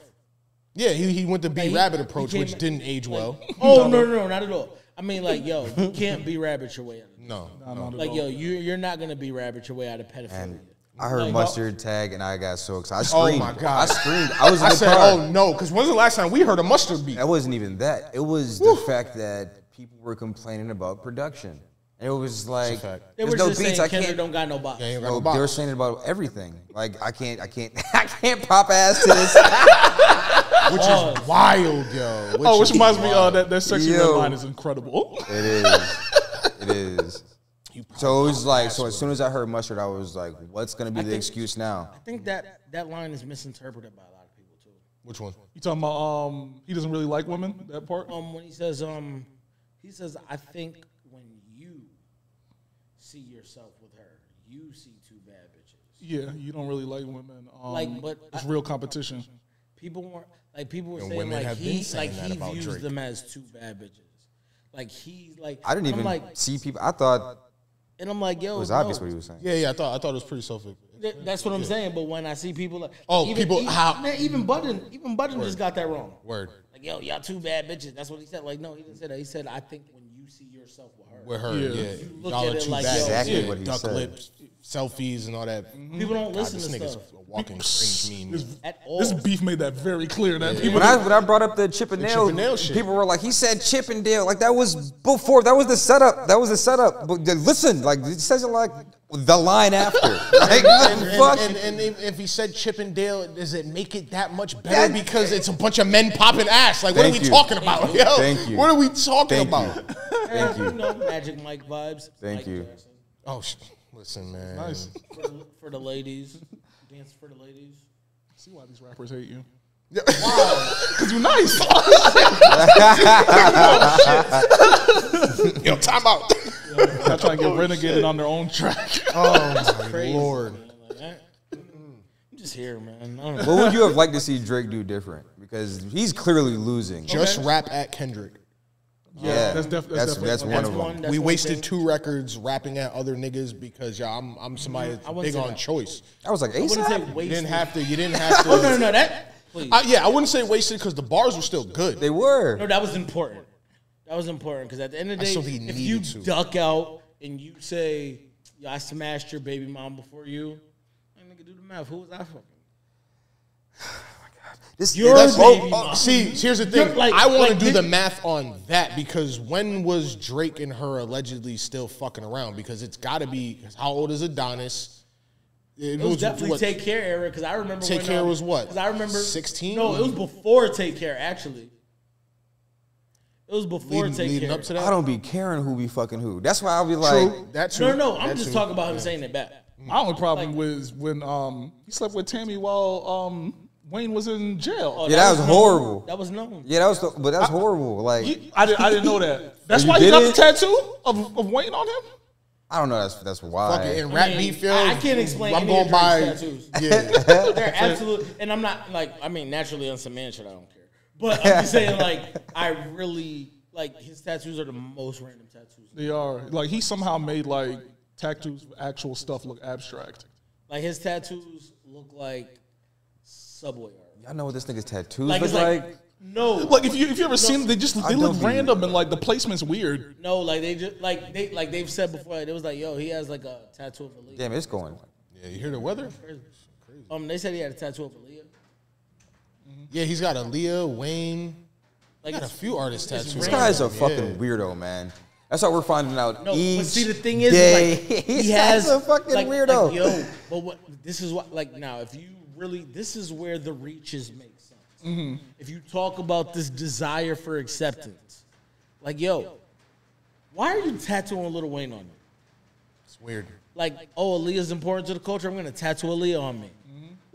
Yeah, he went the B-Rabbit approach, which didn't age well. Oh, no, not at all. I mean, like, yo, you can't B-Rabbit your way out of it. No. Like, yo, you're not going to B-Rabbit your way out of pedophilia. And I heard Mustard tag, and I got so excited. I screamed. Oh, my God. I screamed. I was in the said, car. oh, no, because when's the last time we heard a Mustard beat? That wasn't even that. It was the fact that people were complaining about production. And it was like, they were no just beats. saying Kendrick don't got no box. Yeah, they were saying it about everything. Like, I can't pop ass to this. Which is wild, yo. Which reminds me of that sexy red line is incredible. It is. So it was like, so as soon as I heard Mustard, I was like, what's going to be the excuse now? I think that line is misinterpreted by a lot of people, too. Which one? You talking about he doesn't really like women, that part? When he says, I think when you see yourself with her, you see two bad bitches. Yeah, you don't really like women. But it's real competition. People were saying women have been saying that he about views Drake. them as two bad bitches. Like he's like I didn't even see people. I thought and I'm like, yo, it was obvious what he was saying. Yeah, I thought it was pretty self. That's what I'm saying. But when I see people like, even Budden just got that wrong. Word. Like, yo, y'all two bad bitches. That's what he said. Like, no, he didn't say that. He said, I think when you see yourself with her, yeah. look Y'all at are it too like, bad. yo, Exactly what he Duck said. lips, selfies, and all that. People don't listen this to nigga's stuff. a walking cringe meme. At all. This beef made that very clear. That people When I brought up the Chip and Dale shit. people were like, he said Chip and Dale. Like, that was before. That was the setup. But listen, like, it says it like the line after. Like, fuck. And if he said Chip and Dale, does it make it that much better because it's a bunch of men popping ass? Like, what are we talking about? Yo, Thank you. What are we talking about? Thank you. Magic Mike vibes. Thank Mike you. Jackson. Oh, listen, man. Nice. For the ladies. Dance for the ladies. See why these rappers hate you. Wow. Because you're nice. Yo, time out. Not trying to get renegaded on their own track. Oh, my Crazy, Lord. man. Like, I'm just here, man. I don't know. What would you have liked to see Drake do different? Because he's clearly losing. Just rap at Kendrick. Yeah, that's definitely one of them. We wasted 2 records rapping at other niggas because I'm somebody that's big on choice. I was like, I wouldn't say ASAP? You wasted. didn't have to. Oh, no, that. Please. Yeah, I wouldn't say wasted because the bars were still good. They were. No, that was important. That was important because at the end of the still day, think he if you needed to. duck out and you say, "Yo, I smashed your baby mom before you," that nigga do the math. Who was I fucking? Your That's- baby mom. See, here's the thing. Like- I want to like do this- the math on that because when was Drake and her allegedly still fucking around? Because it's got to be, how old is Adonis? It was definitely what, Take Care era because I remember Take when, Care was what? Because I remember 16? No, it was before Take Care. Actually, it was before Take leading Care. up to that. I don't be caring who be fucking who. That's why I'll be like, True. That's No, I'm just talking about him saying it back. My only problem was when he slept with Tammy while Wayne was in jail. Oh, yeah, that was known. horrible. That was known. Yeah, but that's horrible. Like, I didn't know that. That's You why you got the didn't? tattoo of Wayne on him? I don't know. That's why. Fucking in rap beef, yo. I can't explain I'm any going of by. Drake's tattoos. Yeah. They're absolute, and I'm not like, I mean, naturally on some man shit, I don't care. But I'm just saying, like, I really like his tattoos are the most random tattoos. They are. Like, he somehow made, like, tattoos, actual stuff look abstract. Like his tattoos look like Subway art. Y'all know what this nigga's tattoos Like look it's like? like no, Like, if you ever seen them, they look don't be- random and, like, the placement's weird. no, like they just like they've said before. It was like, yo, he has like a tattoo of Aaliyah. Damn, it's going. Yeah, you hear the weather? They said he had a tattoo of Aaliyah. Yeah, he's got Aaliyah, Wayne. Like He got a few artist tattoos. This random. guy's a Yeah. fucking weirdo, man. That's how we're finding out. No, each but see the thing is, day. like, He's he has a fucking like, weirdo. Like, yo, but what this is what like now if you really this is where the reaches make sense. If you talk about this desire for acceptance, like yo, why are you tattooing Lil Wayne on you? It's weird. Like, oh, Aaliyah's important to the culture. I'm gonna tattoo Aaliyah on me.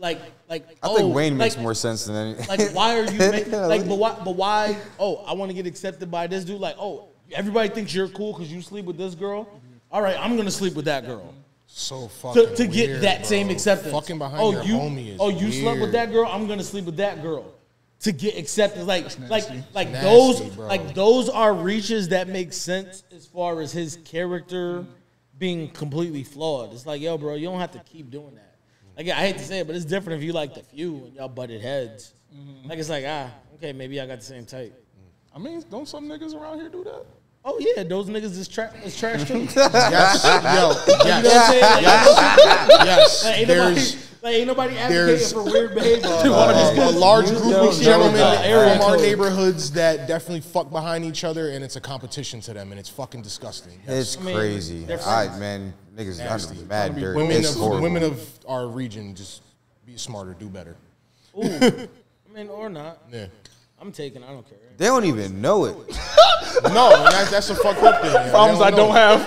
Like, I think Wayne makes more sense than any. Like, why are you making like? But why? Oh, I want to get accepted by this dude. Like, oh, everybody thinks you're cool because you sleep with this girl. All right, I'm gonna sleep with that girl So fucking to get weird, that bro. same acceptance. Fucking behind your homie is you slept with weird. that girl. I'm gonna sleep with that girl to get acceptance. Like nasty, those bro. like those are reaches that make sense as far as his character being completely flawed. It's like, yo, bro, you don't have to keep doing that. Like, I hate to say it, but it's different if you like the Few and y'all butted heads. Like, it's like, okay, maybe I got the same type. I mean, don't some niggas around here do that? Oh yeah, those niggas is trash too. Yes, yo, You know what I'm saying? Like, yes. like, ain't nobody advocating there's- for weird behavior. A large group of gentlemen area from our code. neighborhoods that definitely fuck behind each other, and it's a competition to them, and it's fucking disgusting. It's mean, crazy. they're I friends. man, niggas Nasty. are mad dirty. Women of our region, just be smarter, do better. Ooh, I mean, or not. Yeah. I'm taking. I don't care. They don't even know it. No, and that's a fucked up thing. man. Problems They I don't know. have.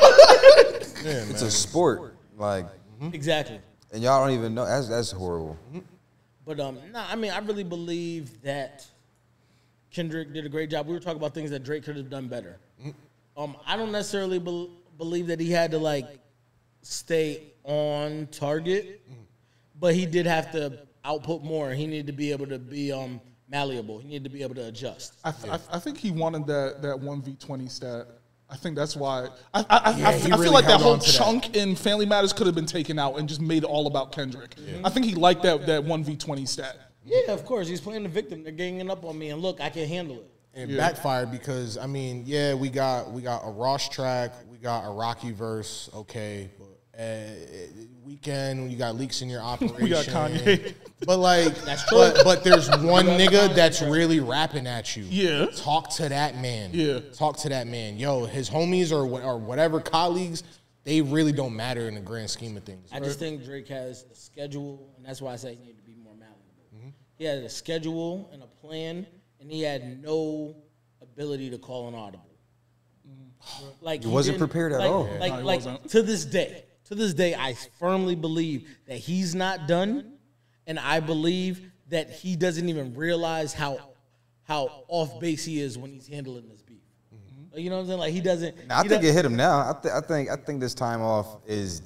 Yeah, man. It's a sport, like, Exactly. and y'all don't even know. That's horrible. But nah, I mean, I really believe that Kendrick did a great job. We were talking about things that Drake could have done better. I don't necessarily believe that he had to like stay on target, but he did have to output more. He needed to be able to be malleable. He needed to be able to adjust. I think he wanted that 1v20 stat. I think that's why. I he feel really like that held whole on to that. chunk in Family Matters could have been taken out and just made it all about Kendrick. I think he liked that 1v20 stat. Yeah, of course. He's playing the victim. They're ganging up on me, and look, I can handle it. It backfired because I mean, yeah, we got a Ross track, we got a Rocky verse, okay, but Weekend, you got leaks in your operation. We got Kanye. But like, That's true. but there's one nigga that's really rapping at you. Yeah. Talk to that man. Yeah. Talk to that man. Yo, his homies or whatever colleagues, they really don't matter in the grand scheme of things. I just think Drake has a schedule, and that's why I say he needed to be more malleable. He had a schedule and a plan, and he had no ability to call an audible. Like He wasn't prepared at all. Like to this day, I firmly believe that he's not done, and I believe that he doesn't even realize how off base he is when he's handling this beef. Like, you know what I'm saying? Like he doesn't. I think it hit him now. I think this time off is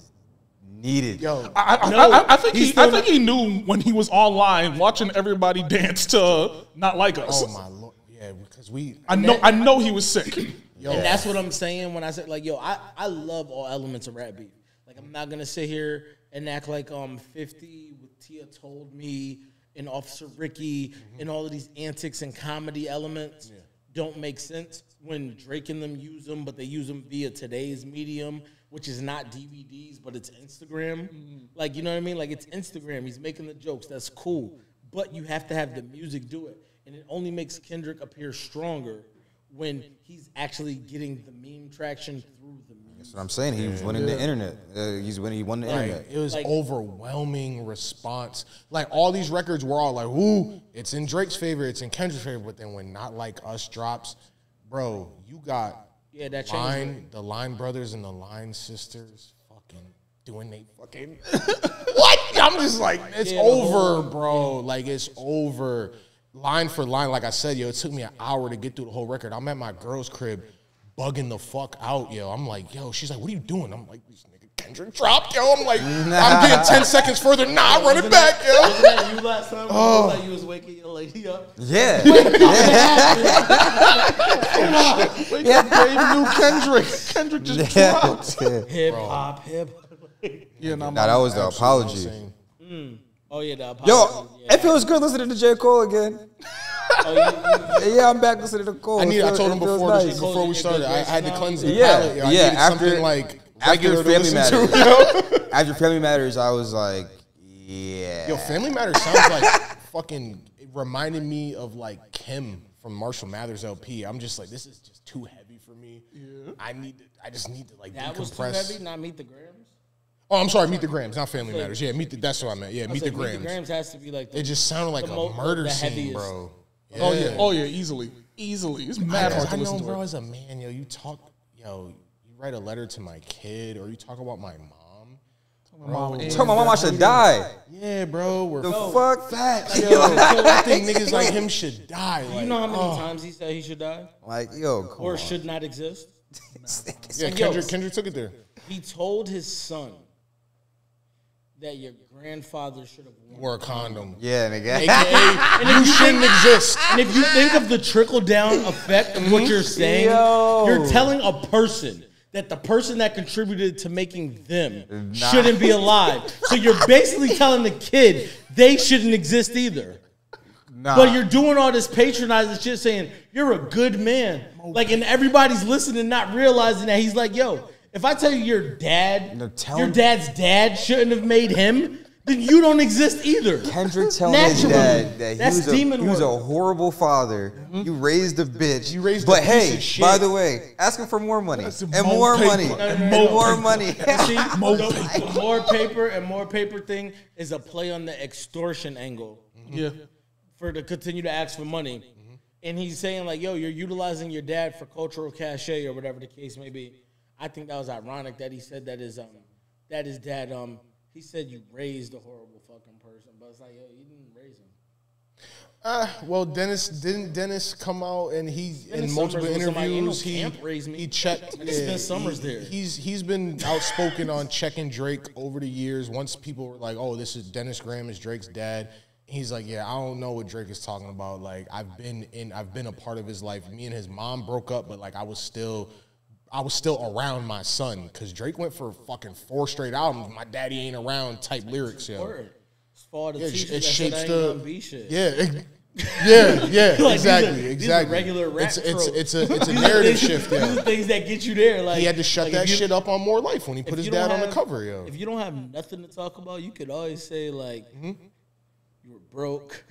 needed. Yo, I think he knew when he was online watching everybody dance to Not Like Us. oh my lord, yeah, because I know he was sick. yo, And that's what I'm saying when I said, like, yo, I love all elements of rap beef. Like, I'm not gonna sit here and act like 50 with Tia Told Me and Officer Ricky and all of these antics and comedy elements don't make sense when Drake and them use them, but they use them via today's medium, which is not DVDs, but it's Instagram. Like, you know what I mean? Like, it's Instagram. He's making the jokes. That's cool. But you have to have the music do it. And it only makes Kendrick appear stronger when he's actually getting the meme traction through the music. That's what I'm saying. He was winning the internet. He won the internet. it was overwhelming response. Like all these records were all like, "Ooh, it's in Drake's favor, it's in Kendrick's favor." But then when Not Like Us drops, bro, you got the Line Brothers and the Line Sisters fucking doing they fucking what? I'm just like, it's over, bro. Like it's over. Line for line, like I said, yo, it took me an hour to get through the whole record. I'm at my girl's crib, bugging the fuck out, yo. I'm like, yo, she's like, what are you doing? I'm like, this nigga Kendrick dropped, yo. I'm like, I'm getting 10 seconds further. Nah, run it back, yo. Wasn't that you last time? Oh. Like you was waking your lady up? Yeah. Baby new Kendrick. Kendrick just dropped. Hip hop. Yeah, Nah, that was the apology. Oh yeah, the apology. Yo, it feels good listening to J. Cole again. Yeah, I'm back listening to Cole. I told him before we started, I had to cleanse the palate. Yo. I needed something like after Family Matters. After Family Matters, I was like, yeah. Yo, Family Matters sounds like fucking. It reminded me of like Kim from Marshall Mathers LP. I'm just like, this is just too heavy for me. Yeah. I just need to like that decompress. Was too heavy. Not Meet the Grams. Oh, I'm sorry, Meet the Grams, not Family Matters. Yeah, that's what I meant. Yeah, Meet the Grams. Meet the Grams has to be like it just sounded like a murder scene, bro. Yeah. Oh yeah, easily. It's mad hard to listen to. Bro, as a man, yo, you write a letter to my kid, or you talk about my mom. Tell my mom I should die. Yeah, bro. We're fuck facts, yo. I think niggas like him should die. Like, you know how many times he said he should die? Like, yo, come or on. should not exist? Yeah, Kendrick took it there. He told his son that your grandfather should have wore a condom. Yeah, nigga. AKA, you shouldn't exist. And if you think of the trickle-down effect of what you're saying, you're telling a person that the person that contributed to making them shouldn't be alive. So you're basically telling the kid they shouldn't exist either. But you're doing all this patronizing shit saying, you're a good man. Like, and everybody's listening, not realizing that he's like, yo, if I tell you your dad's dad shouldn't have made him, then you don't exist either. Kendrick telling his dad that he was a horrible father. You raised a bitch. You raised but a hey, piece of shit. by the way, ask him for more money. And more money. And more money. See, the more paper thing is a play on the extortion angle. Yeah. For to continue to ask for money. And he's saying like, yo, you're utilizing your dad for cultural cachet or whatever the case may be. I think that was ironic that he said that his dad he said you raised a horrible fucking person, but it's like, yo, you didn't raise him. Well, didn't Dennis come out and in multiple interviews he checked. Spent summers there. He's been outspoken on checking Drake over the years. Once people were like, oh, this is Dennis Graham is Drake's dad. He's like, yeah, I don't know what Drake is talking about. Like, I've been a part of his life. Me and his mom broke up, but like I was still around my son because Drake went for fucking 4 straight albums. My daddy ain't around type lyrics, yo. It shapes the like exactly. Regular rap it's a narrative shift. Yeah. These are things that get you there. Like he had to shut that shit up on More Life when he put his dad on the cover, yo. If you don't have nothing to talk about, you could always say like you were broke.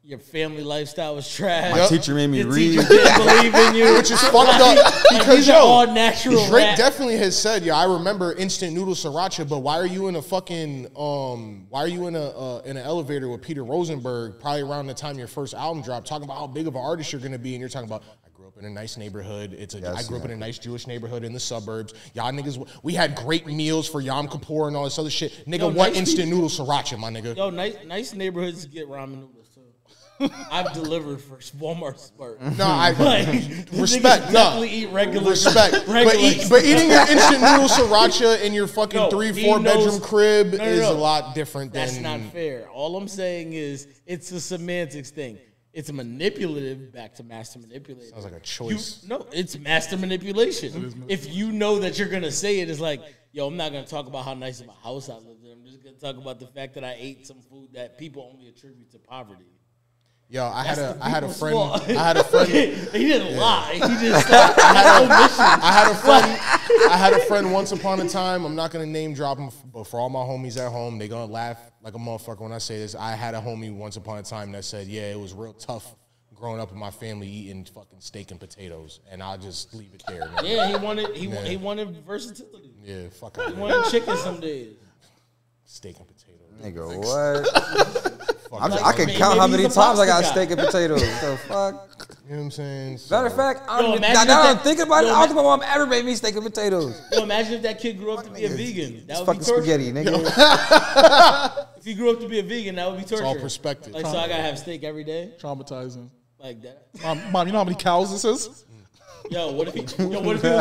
Your family lifestyle was trash. My teacher made me Your read. teacher didn't believe in you. Which is fucked up because these are all natural Drake rap. definitely has said, "Yeah, I remember instant noodle sriracha, but why are you in a fucking why are you in an elevator with Peter Rosenberg probably around the time your first album dropped, talking about how big of an artist you're gonna be, and you're talking about I grew up in a nice neighborhood. I grew up in a nice Jewish neighborhood in the suburbs. Y'all niggas, we had great meals for Yom Kippur and all this other shit. Nigga, what instant noodle sriracha, my nigga? Yo, nice neighborhoods get ramen noodles too. I've delivered for Walmart Smart. No, I respect. No, definitely eat regular. Respect. But eating your instant noodle sriracha in your fucking 3-4 bedroom crib is a lot different. That's not fair. All I'm saying is it's a semantics thing. It's manipulative. Back to master manipulation. Sounds like a choice. No, it's master manipulation. If you know that you're gonna say it, it's like, yo, I'm not gonna talk about how nice of a house I lived in. I'm just gonna talk about the fact that I ate some food that people only attribute to poverty. Yo, I had a friend. fault. I had a friend. He didn't lie. He just I had a friend once upon a time. I'm not gonna name drop him, but for all my homies at home, they gonna laugh like a motherfucker when I say this. I had a homie once upon a time that said, "Yeah, it was real tough growing up in my family eating fucking steak and potatoes," and I'll just leave it there. Man. Yeah, he wanted versatility. Yeah, fuck out. He wanted chicken some days. Steak and potatoes. Nigga, what? Fuck I can count how many times I got steak and potatoes. What the fuck? You know what I'm saying? Matter of fact, Yo, now I'm thinking about it. I don't think my mom ever made me steak and potatoes. Yo, imagine if that kid grew up to be a vegan. That It's would be fucking torture. spaghetti, nigga. If he grew up to be a vegan, that would be torture. It's all perspective. Like, so I gotta have steak every day, Traumatizing. like that. Mom, you know how many cows this is? Yo, what if he was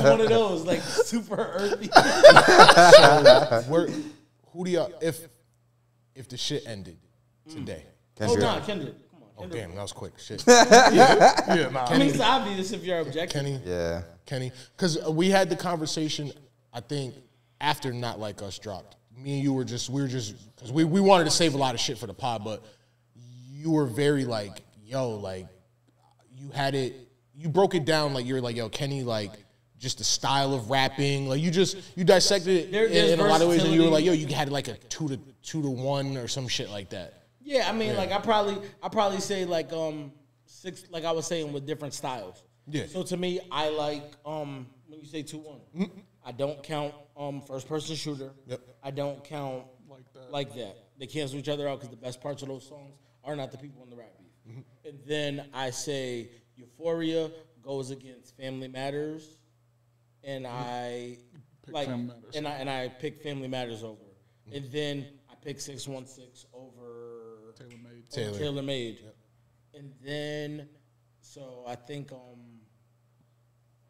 one of those, like super earthy? Who do y'all if the shit ended today? Hold on, Kendrick. Come on, Oh Kendrick. damn, that was quick. Shit. Yeah, nah. I mean, it's obvious if you're objecting. Kenny. Yeah. Kenny. Because we had the conversation, I think, after Not Like Us dropped. Me and you were just, because we wanted to save a lot of shit for the pod, but you were very like, yo, like, you had it, you broke it down like, you're like, yo, Kenny, like, just the style of rapping, like, you dissected it in a lot of ways, and you were like, yo, you had like a 2 to 1 or some shit like that. Yeah, I mean, like I probably say like 6, like I was saying, with different styles. Yeah. So to me, I like when you say 2-1, I don't count first person shooter. Yep. I don't count like that. They cancel each other out because the best parts of those songs are not the people in the rap beef. And then I say Euphoria goes against Family Matters, and I like Family Matters. and I pick Family Matters over, and then I pick 616 over Taylor Made. Yep. And then, so I think,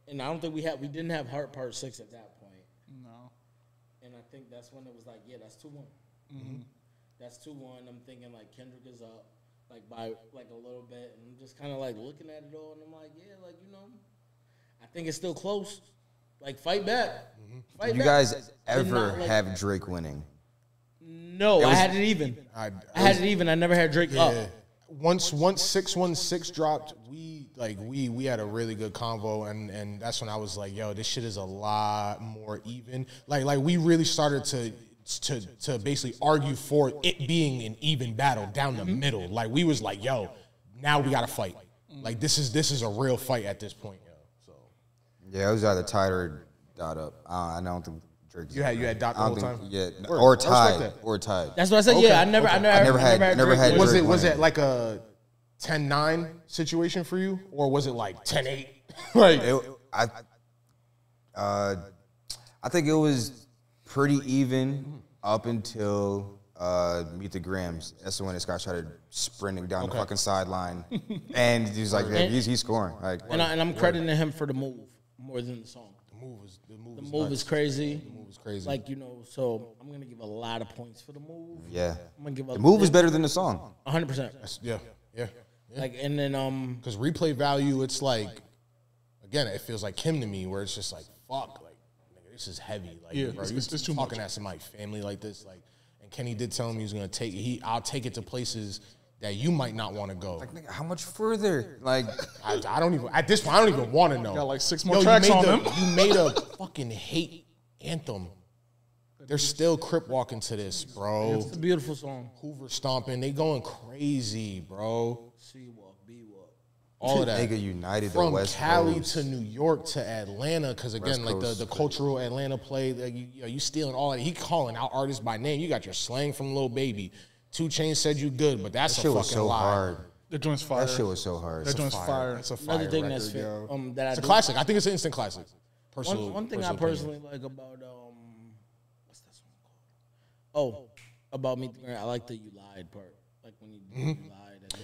and I don't think we didn't have Heart Part 6 at that point. No. And I think that's when it was like, yeah, that's 2-1. That's 2-1. I'm thinking like Kendrick is up, like by like a little bit, and I'm just kind of like looking at it all, and I'm like, yeah, like, you know, I think it's still close. Like, fight back. Fight Did you back. guys ever not, like, have Drake winning? No, I had it even. I had it even. I never had Drake up. Once 616 dropped, we had a really good convo, and that's when I was like, yo, this shit is a lot more even. Like we really started to basically argue for it being an even battle down the middle. Like, we was like, yo, now we gotta fight. Like, this is a real fight at this point, yo. So Yeah, it was either tied or dot up. I don't think Drake. you had Dot the whole time. Yeah, Word. or I respect tied, that. or tied. That's what I said. Okay, Yeah, I never had Drake Was winning. it like a 10-9 situation for you, or was it like 10-8? Like, I think it was pretty even up until Meet the Grams. That's when this guy started sprinting down the fucking sideline, and he's like, yeah, he's scoring. Like, And I'm crediting him for the move more than the song. The move is crazy. The move is crazy. Like, you know, so I'm gonna give a lot of points for the move. yeah, I'm gonna give the move is better than the song. 100%. Yeah. Like, and then Because replay value, it's like, again, it feels like Kim to me, where it's just like, fuck, like, nigga, this is heavy. Like, Yeah, bro, it's you too talking much. at somebody's family like this, like, and Kenny did tell him he was gonna take it. I'll take it to places that you might not want to go. Like, nigga, how much further? Like, I don't even, at this point, I don't even want to know. Got like 6 more tracks on them. You made a fucking hate anthem They're still crip walking to this, bro. It's a beautiful song. Hoover stomping. They going crazy, bro. C-walk, B-walk. All of that. Nigga united From the West Cali Coast. to New York to Atlanta, because again, like the cultural Atlanta play, like you stealing all that. He calling out artists by name. You got your slang from Lil Baby. 2 Chainz said you good, but that's That a shit fucking was so lie. hard. The joint's fire. That shit was so hard. That joint's fire. It's a fire Another thing record, that's yo. that I It's a do- classic. I think it's an instant classic. One thing I personally like about what's that song called? Oh, about Me. I like the "You Lied" part. Like when you lied.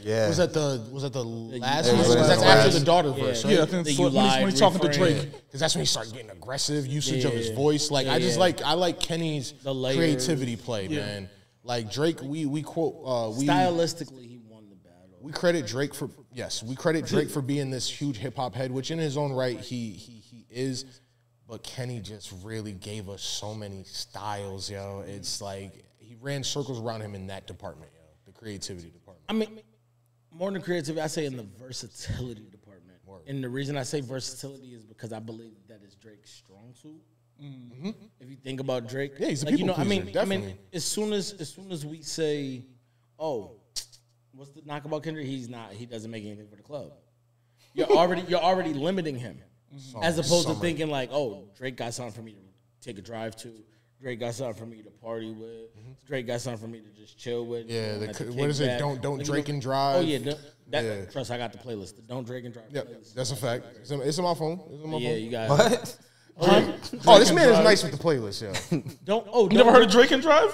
Yeah. Was that the last Yeah, verse? it was That's the after last. the daughter verse, right? Yeah, I think it's You when lied he's talking to refrain. Drake. Because that's when he started getting aggressive usage of his voice. Like I like Kenny's The layers. creativity play, man. Like Drake, we quote Stylistically, he won the battle. we credit Drake for being this huge hip hop head, which in his own right he is. But Kenny just really gave us so many styles, yo. It's like he ran circles around him in that department, yo. The creativity department. I mean, more than creativity, I say in the versatility department. And the reason I say versatility is because I believe that is Drake's strong suit. Mm-hmm. If you think about Drake, Yeah, he's a like, people pleaser, I mean, definitely. as soon as we say, "Oh, what's the knock about Kendrick?" He doesn't make anything for the club. You're already limiting him, as opposed to thinking like, "Oh, Drake got something for me to take a drive to. Drake got something for me to party with. Drake got something for me to just chill with." Yeah, at the what is it? kickback. Don't Like, Drake and drive. Oh yeah, Yeah. trust. I got the playlist. The Don't Drake and Drive. Yep, playlist. that's a fact. It's on my phone. It's on my Yeah, phone. you got What? Oh, this man is nice with the playlist, yo. You never heard of Drake and Drive?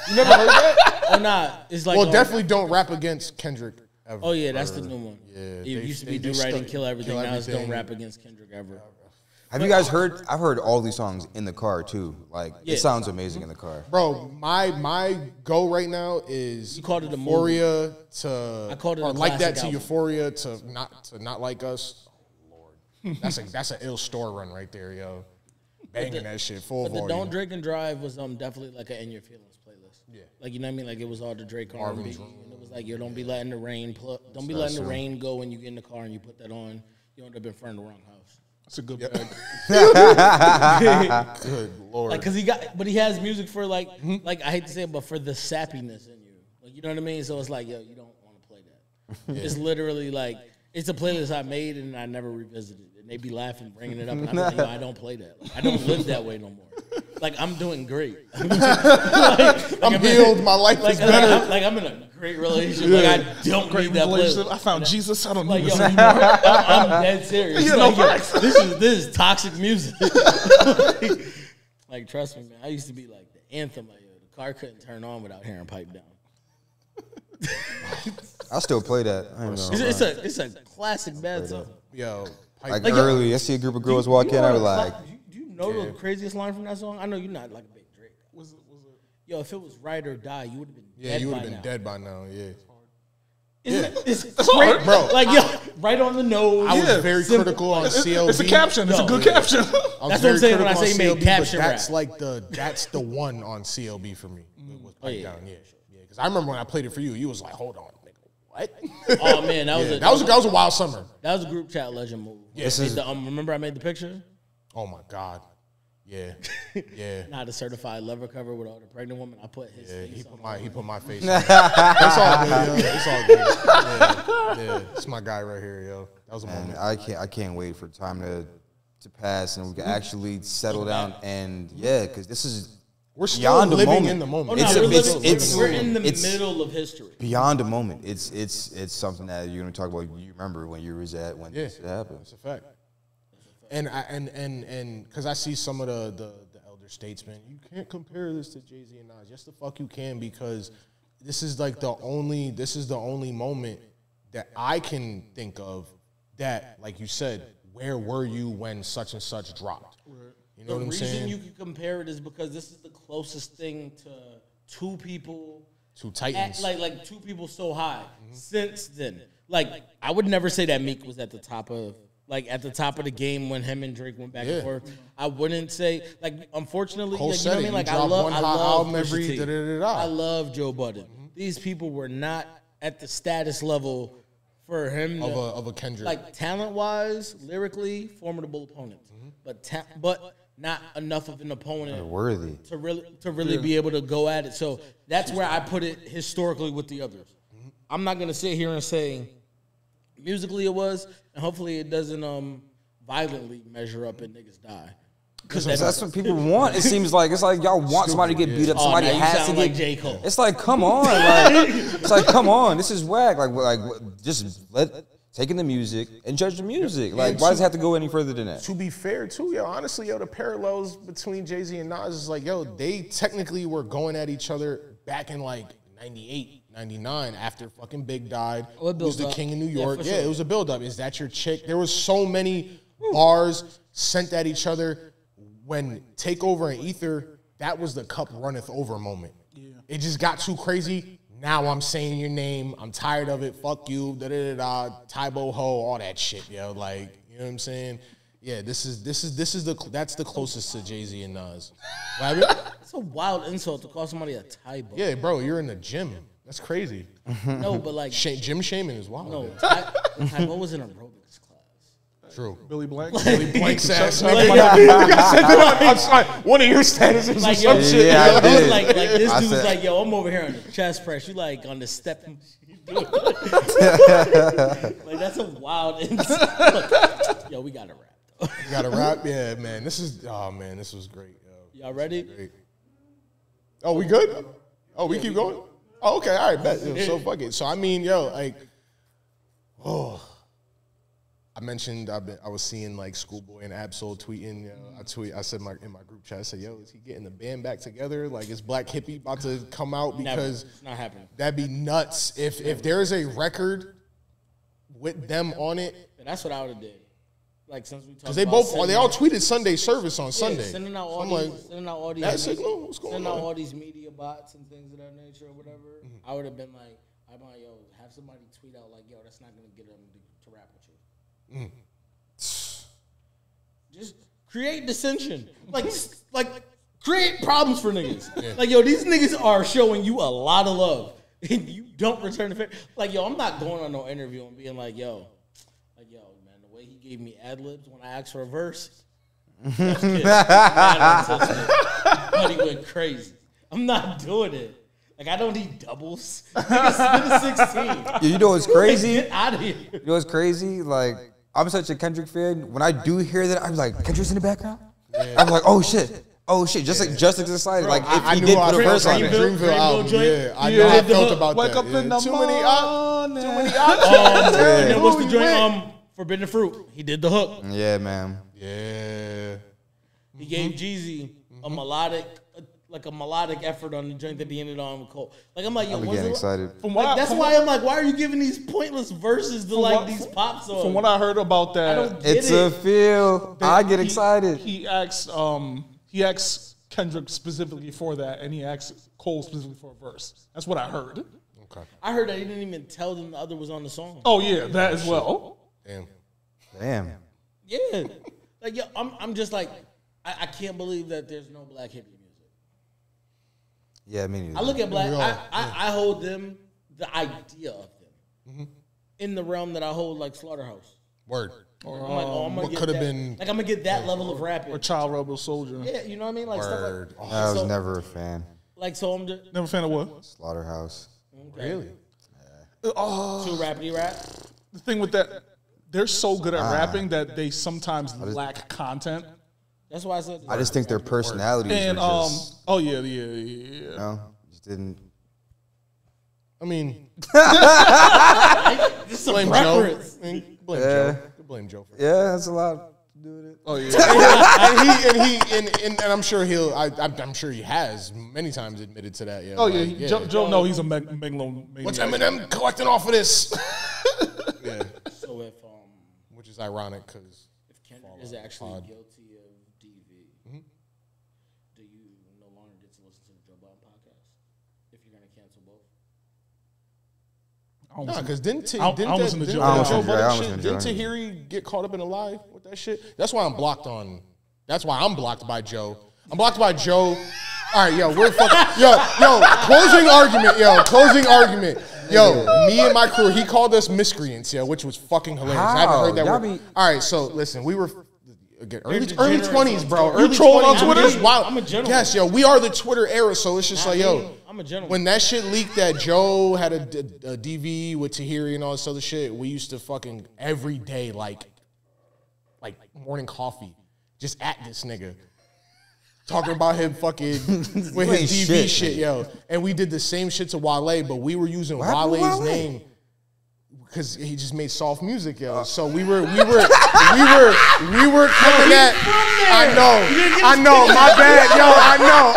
You never heard that? Oh nah, it's like Well, definitely don't rap against Kendrick ever. Oh yeah, that's the new one. Yeah, It they- used to they- be they Do Right and stuck- Kill Everything. Kill Now it's Don't Everything. Rap Against Kendrick ever. Have you guys heard? I've heard all these songs in the car too. Like Yeah. it sounds amazing in the car. Bro, my go right now is You called it a Euphoria to I called it or a Like That classic to album. Euphoria to not like us. Oh Lord, that's an ill store run right there, yo. Banging that shit full But the volume. Don't Drake and Drive was definitely like an In Your Feelings playlist. Yeah. Like you know what I mean? Like it was all the Drake R&B. Marvin's And it was like, yo, don't be letting the rain don't be letting the rain go when you get in the car and you put that on. You end up in front of the wrong house. That's a good bag. Good Lord. Like, cause he has music for like I hate to say it, but for the sappiness in you. Like, you know what I mean? So it's like, yo, you don't want to play that. It's literally like, it's a playlist I made and I never revisited. And they be laughing, bringing it up. And I'm like, yo, I don't play that. Like, I don't live that way no more. Like, I'm doing great. I'm healed. My life is better. I'm in a great relationship. Like, I don't Great need that relationship. playlist. I found Jesus. I don't Like, need yo, this you know, anymore. I'm dead serious. Yeah, no Like, yo, facts. this is toxic music. Like, trust me, man. I used to be like the anthem. Like, yo, the car couldn't turn on without hearing Pipe Down. I still play that. I ain't gonna lie. It's a classic bad song. Yo, Like Like, early, I see a group of girls walk in. I was like, do you know the craziest line from that song? I know you're not like a big Drake. Was it? Yo, if it was Ride or Die, you would have been yeah, dead you would by have been now. dead by now. Yeah, It's hard. great, Bro, Like, yo, right on the nose. I was Yeah. very Simple. critical on CLB. It's a caption. It's a good caption. I was That's what I'm very saying when I critical say on he made CLB, caption but that's rap. like that's the one on CLB for me. Was Pipe yeah. Down, yeah. Because I remember when I played it for you, you was like, "Hold on, nigga, what?" Oh man, that was Yeah, a that was a wild summer. that was a group chat legend move. This Made the, remember I made the picture? Oh my god, yeah, yeah. Not a certified lover cover with all the pregnant women. I put his face on. He put my face. On it. It's all good, yo. It's all good. Yeah, it's my guy right here, yo. That was a man, moment. I can't wait for time to pass and we can actually settle down and because this is We're still beyond a living moment. in the moment. Oh, no, It's we're in the it's- middle of history. beyond a moment. It's something that you're gonna talk about. You remember when you was at when this happened. That's a fact. And because I see some of the elder statesmen, you can't compare this to Jay-Z and Nas. Yes, the fuck you can, because this is like the only moment that I can think of that, like you said, where were you when such and such dropped? You know The what I'm reason saying? you can compare it is because this is the closest thing to two people Two titans. like two people so high since then. Like I would never say that Meek was at the top of the game when him and Drake went back and forth. I wouldn't say unfortunately, Cole like, you said know what I it. mean? Like You I drop love one I hot love album Pusha every T. da-da-da-da. I love Joe Budden. These people were not at the status level for him of a Kendrick. like talent wise, lyrically, formidable opponents. But not enough of an opponent worthy to really be able to go at it. So that's where I put it historically with the others. I'm not gonna sit here and say musically it was, and hopefully it doesn't violently measure up and niggas die. Because that's what people want. It seems like y'all want somebody to get beat up. Somebody has to get. Like J. Cole. It's like, come on, it's like, come on. This is whack. Like, just taking the music and judge the music. Like, why does it have to go any further than that? To be fair, too, yo, honestly, yo, the parallels between Jay-Z and Nas is like, yo, they technically were going at each other back in like 98, 99 after fucking Big died. Who was the king of New York? Yeah, it was a build-up. Is that your chick? There was so many bars sent at each other. When Takeover and Ether, that was the cup runneth over moment. Yeah. It just got too crazy. Now I'm saying your name. I'm tired of it. Fuck you. Da-da-da-da. Tybo ho. All that shit, yo. Like, you know what I'm saying? Yeah, that's the closest to Jay-Z and Nas. It's a wild insult to call somebody a Tybo. Yeah, bro, you're in the gym. That's crazy. No, but like gym shaming is wild. No, Tybo was in aerobics class. True. Billy Blank. Billy Blank's ass. I'm sorry. One of your statuses like, or some shit. Yeah, I did. Like this dude's like, yo, I'm over here on the chest press. You like on the step. Like that's a wild insult. Look, yo, we gotta rap though. You gotta rap? Yeah, man. This was great. Yo. Y'all ready? Great. Oh, we good? Oh, we keep going? Oh, okay, all right, bet. So fuck it. So I mean, yo, like, I mentioned I was seeing like Schoolboy and Absol tweeting. You know, I said in my group chat, I said, "Yo, is he getting the band back together? Like, is Black Hippie about to come out? Because it's not happening. That'd be nuts. If there is a record with them on it, and that's what I would have did. Like since we talked, because they all tweeted Sunday service on Sunday. Sending out all these that signal. What's going on? Sending out all these media bots and things of that nature or whatever. I would have been like, yo, have somebody tweet out like, yo, that's not gonna get them to rap with you. Just create dissension, like create problems for niggas. Yeah. Like, yo, these niggas are showing you a lot of love, and you don't return the favor. Like, yo, I'm not going on no interview and being like, yo, man, the way he gave me ad libs when I asked for a verse, but he went crazy. I'm not doing it. Like, I don't need doubles. Niggas 16. Yeah, you know what's crazy? Get out of here. You know what's crazy? Like, I'm such a Kendrick fan. When I do hear that, I'm like, Kendrick's in the background? Yeah. I'm like, oh shit. Just like excited. Like, if he did put a verse on it. Dreamville album. Yeah, I know I felt about Wake that. Up in the Too morning. many options. And then what's the joint? Forbidden Fruit. He did the hook. Yeah, man. Yeah. He gave Jeezy a melodic effort on the joint that he ended on with Cole. Like, I'm like, yo, I'm getting excited. That's why I'm like, why are you giving these pointless verses to like these pop songs? From what I heard about that, it's a feel. I get excited. He asked Kendrick specifically for that, and he asked Cole specifically for a verse. That's what I heard. Okay. I heard that he didn't even tell them the other was on the song. Oh yeah, that as well. Damn. Yeah. Like, yo, I'm just like, I can't believe that there's no Black hippie music. Yeah, I mean, I look at Black. I hold them, the idea of them, in the realm that I hold like Slaughterhouse. Word. I'm like, I'm gonna what could have been? Like, I'm gonna get that level of rapping. Or Child Rebel Soldier. Yeah, you know what I mean? Like Word. stuff like. I was never a fan. Like, so I'm just never a fan of what? Slaughterhouse. Okay. Really? Too rappity rap. The thing with that, they're so good at rapping that they sometimes lack content. That's why I said. I just think their personalities and were just. Oh yeah. No, just didn't. I mean, this is blame Joe. Blame Joe. For yeah, that's a lot to do with it. Oh yeah. and I'm sure I'm sure he has many times admitted to that. Yeah. Oh yeah. Joe, no, he's a megalomaniac. What's Eminem collecting off of this? Yeah. So if which is ironic because if Kendrick is actually guilty of DV, do you no longer get to listen to the Joe Budden podcast if you're gonna cancel both? No, because didn't Tahiri get caught up in a lie with that shit? That's why I'm blocked by Joe. I'm blocked by Joe. All right, yo, we're fucking closing argument. Yo, me and my crew, he called us miscreants, which was fucking hilarious. I haven't heard that word. All right, so listen, Again, early 20s, bro. Early trolling on 20s. Twitter? Wow. I'm a gentleman. Yes, yo, we are the Twitter era, so it's just like, yo, I'm a gentleman. when that shit leaked that Joe had a DV with Tahiri and all this other shit, we used to fucking every day, like morning coffee, just at this nigga. Talking about him fucking with his DV shit, yo. And we did the same shit to Wale, but we were using Wale's name because he just made soft music, yo. So we were coming at. I know, my bad, yo. I know.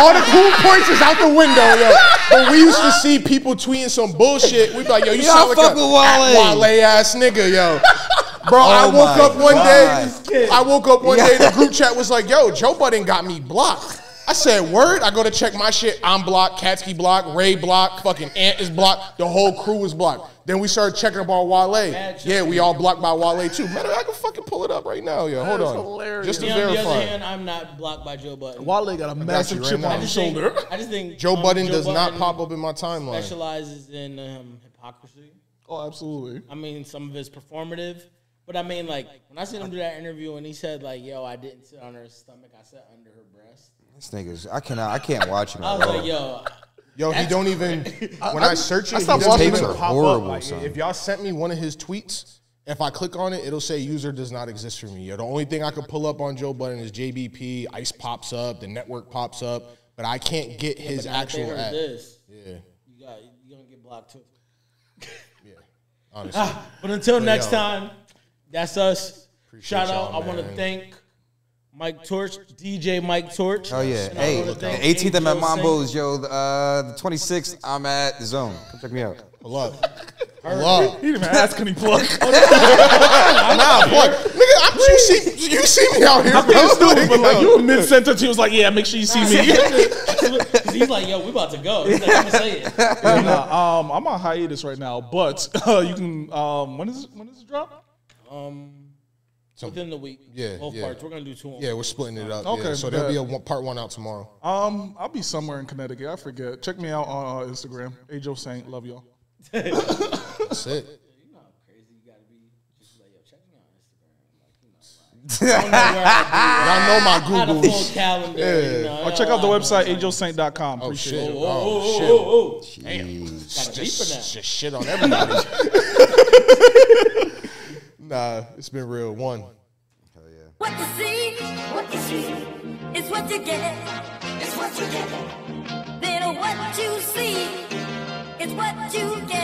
All the cool points is out the window, yo. But we used to see people tweeting some bullshit. We'd be like, yo, you sound like a Wale ass nigga, yo. Bro, I woke up one day, the group chat was like, yo, Joe Budden got me blocked. I said, word? I go to check my shit. I'm blocked, Katsky blocked, Ray blocked, fucking Ant is blocked. The whole crew is blocked. Then we started checking up on Wale. Yeah, we all blocked by Wale too. Matter, I can fucking pull it up right now, yo. Hold on. Hilarious. Just to On the verify. other hand, I'm not blocked by Joe Budden. Wale got a massive chip on his shoulder. I just think Joe Budden does Budden not pop up in my timeline. Specializes in hypocrisy. Oh, absolutely. I mean, some of it's performative. But I mean, like, when I seen him do that interview and he said, like, yo, I didn't sit on her stomach, I sat under her breast. This nigga's, I can't watch him. I was like, yo, he don't even, when I search it, I he stopped doesn't watching even are pop horrible, up. Like, son. if y'all sent me one of his tweets, if I click on it, it'll say user does not exist for me. Yo, the only thing I could pull up on Joe Budden is JBP, ICE pops up, the network pops up, but I can't get his actual app. Yeah. You're going to get blocked too. Yeah, honestly. But until next time, that's us. Appreciate Shout out. y'all, I want to man. thank Mike Torch, DJ Mike Torch. Oh yeah. And I Hey, wanna the thank 18th I'm at Angel Mambo's, yo. The 26th I'm at the Zone. Come check me out. Pull up. Pull up. He didn't even ask any plug. Nah, plug. Nigga, you see me out here, bro. But like you were mid sentence, he was like, "Yeah, make sure you see me." He's like, yo, we about to go. He's like, I'm gonna say it. I'm on hiatus right now, but you can. When does it drop? Within the week. Yeah, Both yeah. parts. We're gonna do two. Yeah, we're splitting it up. Okay, Yeah. So there'll be a part 1 out tomorrow. I'll be somewhere in Connecticut. I forget. Check me out on Instagram. Ajo Saint. Love y'all. That's it. You know how crazy you gotta be. Just like, yo, check me out on Instagram. Like, you know, I don't know where I Y'all know my had a Google. full calendar. You know, Or check out the website ajosaint.com. Appreciate it. Oh, damn. Got a beat for that. Just shit on everybody. Nah, it's been real. One. Hell yeah. What you see is what you get. It's what you get. Then what you see is what you get.